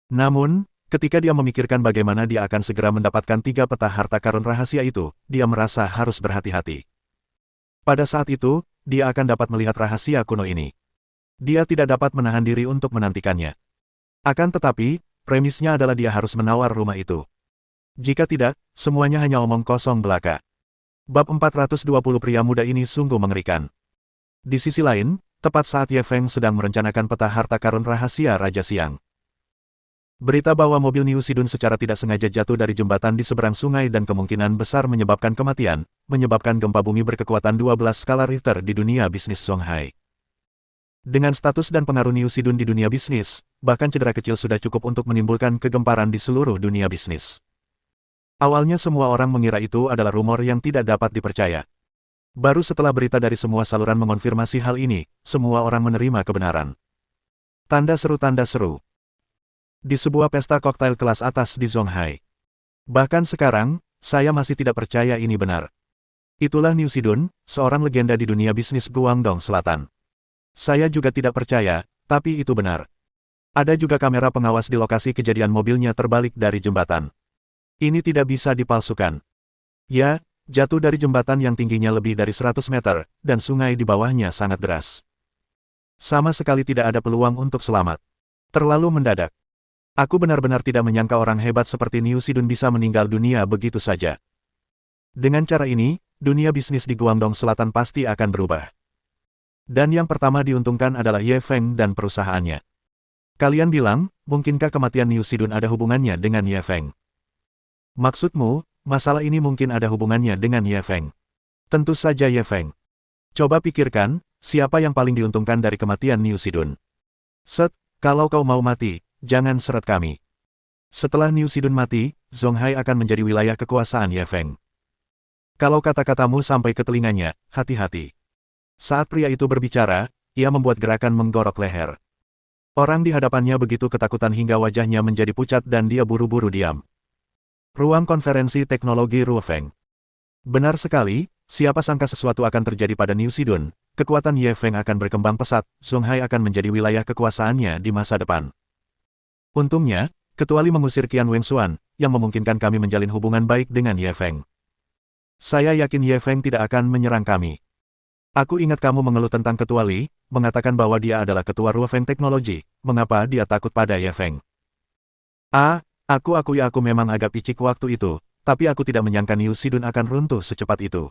Namun, ketika dia memikirkan bagaimana dia akan segera mendapatkan 3 peta harta karun rahasia itu, dia merasa harus berhati-hati. Pada saat itu, dia akan dapat melihat rahasia kuno ini. Dia tidak dapat menahan diri untuk menantikannya. Akan tetapi, premisnya adalah dia harus menawar rumah itu. Jika tidak, semuanya hanya omong kosong belaka. Bab 420 pria muda ini sungguh mengerikan. Di sisi lain, tepat saat Ye Feng sedang merencanakan peta harta karun rahasia Raja Siang. Berita bahwa mobil Niu Sidun secara tidak sengaja jatuh dari jembatan di seberang sungai dan kemungkinan besar menyebabkan kematian, menyebabkan gempa bumi berkekuatan 12 skala Richter di dunia bisnis Songhai. Dengan status dan pengaruh Niu Sidun di dunia bisnis, bahkan cedera kecil sudah cukup untuk menimbulkan kegemparan di seluruh dunia bisnis. Awalnya semua orang mengira itu adalah rumor yang tidak dapat dipercaya. Baru setelah berita dari semua saluran mengonfirmasi hal ini, semua orang menerima kebenaran. Tanda seru. Di sebuah pesta koktail kelas atas di Songhai. Bahkan sekarang, saya masih tidak percaya ini benar. Itulah Niu Sidun, seorang legenda di dunia bisnis Guangdong Selatan. Saya juga tidak percaya, tapi itu benar. Ada juga kamera pengawas di lokasi kejadian mobilnya terbalik dari jembatan. Ini tidak bisa dipalsukan. Ya, jatuh dari jembatan yang tingginya lebih dari 100 meter, dan sungai di bawahnya sangat deras. Sama sekali tidak ada peluang untuk selamat. Terlalu mendadak. Aku benar-benar tidak menyangka orang hebat seperti Niu Sidun bisa meninggal dunia begitu saja. Dengan cara ini, dunia bisnis di Guangdong Selatan pasti akan berubah. Dan yang pertama diuntungkan adalah Ye Feng dan perusahaannya. Kalian bilang, mungkinkah kematian Niu Sidun ada hubungannya dengan Ye Feng? Maksudmu, masalah ini mungkin ada hubungannya dengan Ye Feng? Tentu saja Ye Feng. Coba pikirkan, siapa yang paling diuntungkan dari kematian Niu Sidun? Kalau kau mau mati, jangan seret kami. Setelah Niu Sidun mati, Songhai akan menjadi wilayah kekuasaan Ye Feng. Kalau kata-katamu sampai ke telinganya, hati-hati. Saat pria itu berbicara, ia membuat gerakan menggorok leher. Orang di hadapannya begitu ketakutan hingga wajahnya menjadi pucat dan dia buru-buru diam. Ruang konferensi teknologi Ruofeng. Benar sekali, siapa sangka sesuatu akan terjadi pada Niu Sidun, kekuatan Ye Feng akan berkembang pesat, Songhai akan menjadi wilayah kekuasaannya di masa depan. Untungnya, kecuali mengusir Qian Wengxuan, yang memungkinkan kami menjalin hubungan baik dengan Ye Feng. Saya yakin Ye Feng tidak akan menyerang kami. Aku ingat kamu mengeluh tentang Ketua Li, mengatakan bahwa dia adalah Ketua Ruofeng Teknologi, mengapa dia takut pada Ye Feng? Ah, aku akui aku memang agak picik waktu itu, tapi aku tidak menyangka Niu Sidun akan runtuh secepat itu.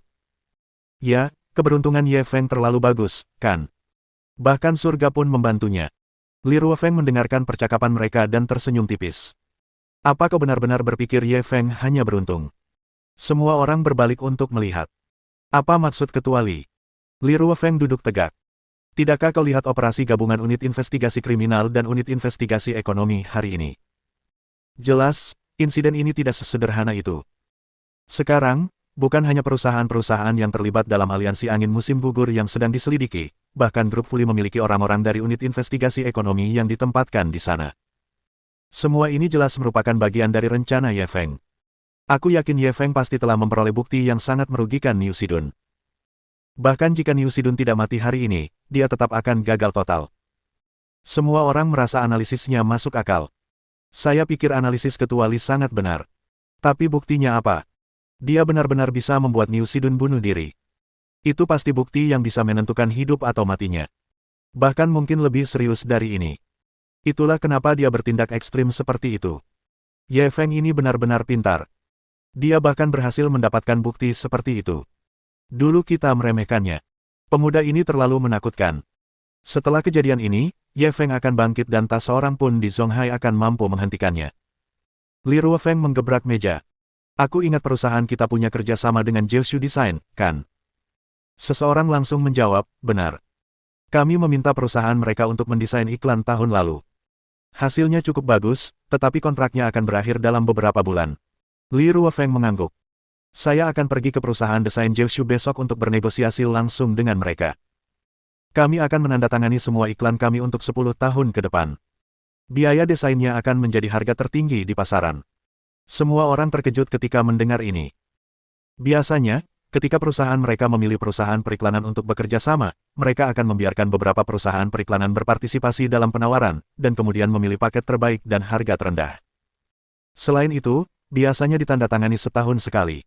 Ya, keberuntungan Ye Feng terlalu bagus, kan? Bahkan surga pun membantunya. Li Ruofeng mendengarkan percakapan mereka dan tersenyum tipis. Apa kau benar-benar berpikir Ye Feng hanya beruntung? Semua orang berbalik untuk melihat. Apa maksud Ketua Li? Li Ruofeng duduk tegak. Tidakkah kau lihat operasi gabungan unit investigasi kriminal dan unit investigasi ekonomi hari ini? Jelas, insiden ini tidak sesederhana itu. Sekarang, bukan hanya perusahaan-perusahaan yang terlibat dalam aliansi angin musim gugur yang sedang diselidiki, bahkan grup Fuli memiliki orang-orang dari unit investigasi ekonomi yang ditempatkan di sana. Semua ini jelas merupakan bagian dari rencana Ye Feng. Aku yakin Ye Feng pasti telah memperoleh bukti yang sangat merugikan Niu Sidun. Bahkan jika Niu Sidun tidak mati hari ini, dia tetap akan gagal total. Semua orang merasa analisisnya masuk akal. Saya pikir analisis Ketua Li sangat benar. Tapi buktinya apa? Dia benar-benar bisa membuat Niu Sidun bunuh diri. Itu pasti bukti yang bisa menentukan hidup atau matinya. Bahkan mungkin lebih serius dari ini. Itulah kenapa dia bertindak ekstrim seperti itu. Ye Feng ini benar-benar pintar. Dia bahkan berhasil mendapatkan bukti seperti itu. Dulu kita meremehkannya. Pemuda ini terlalu menakutkan. Setelah kejadian ini, Ye Feng akan bangkit dan tak seorang pun di Zonghai akan mampu menghentikannya. Li Ruofeng menggebrak meja. Aku ingat perusahaan kita punya kerjasama dengan Jiushu Design, kan? Seseorang langsung menjawab, benar. Kami meminta perusahaan mereka untuk mendesain iklan tahun lalu. Hasilnya cukup bagus, tetapi kontraknya akan berakhir dalam beberapa bulan. Li Ruofeng mengangguk. Saya akan pergi ke perusahaan desain Jiushu besok untuk bernegosiasi langsung dengan mereka. Kami akan menandatangani semua iklan kami untuk 10 tahun ke depan. Biaya desainnya akan menjadi harga tertinggi di pasaran. Semua orang terkejut ketika mendengar ini. Biasanya, ketika perusahaan mereka memilih perusahaan periklanan untuk bekerja sama, mereka akan membiarkan beberapa perusahaan periklanan berpartisipasi dalam penawaran, dan kemudian memilih paket terbaik dan harga terendah. Selain itu, biasanya ditandatangani setahun sekali.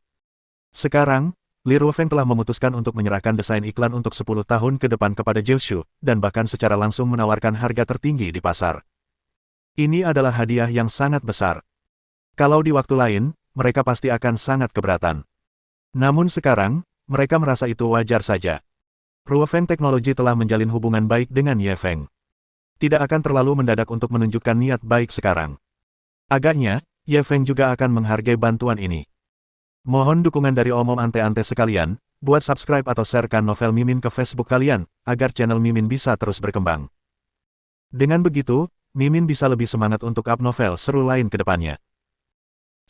Sekarang, Li Ruofeng telah memutuskan untuk menyerahkan desain iklan untuk 10 tahun ke depan kepada Jiushu, dan bahkan secara langsung menawarkan harga tertinggi di pasar. Ini adalah hadiah yang sangat besar. Kalau di waktu lain, mereka pasti akan sangat keberatan. Namun sekarang, mereka merasa itu wajar saja. Ruofeng Teknologi telah menjalin hubungan baik dengan Ye Feng. Tidak akan terlalu mendadak untuk menunjukkan niat baik sekarang. Agaknya, Ye Feng juga akan menghargai bantuan ini. Mohon dukungan dari omom ante-ante sekalian, buat subscribe atau sharekan novel Mimin ke Facebook kalian, agar channel Mimin bisa terus berkembang. Dengan begitu, Mimin bisa lebih semangat untuk up novel seru lain ke depannya.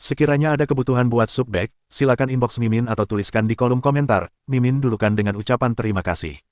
Sekiranya ada kebutuhan buat subback, silakan inbox Mimin atau tuliskan di kolom komentar, Mimin dulukan dengan ucapan terima kasih.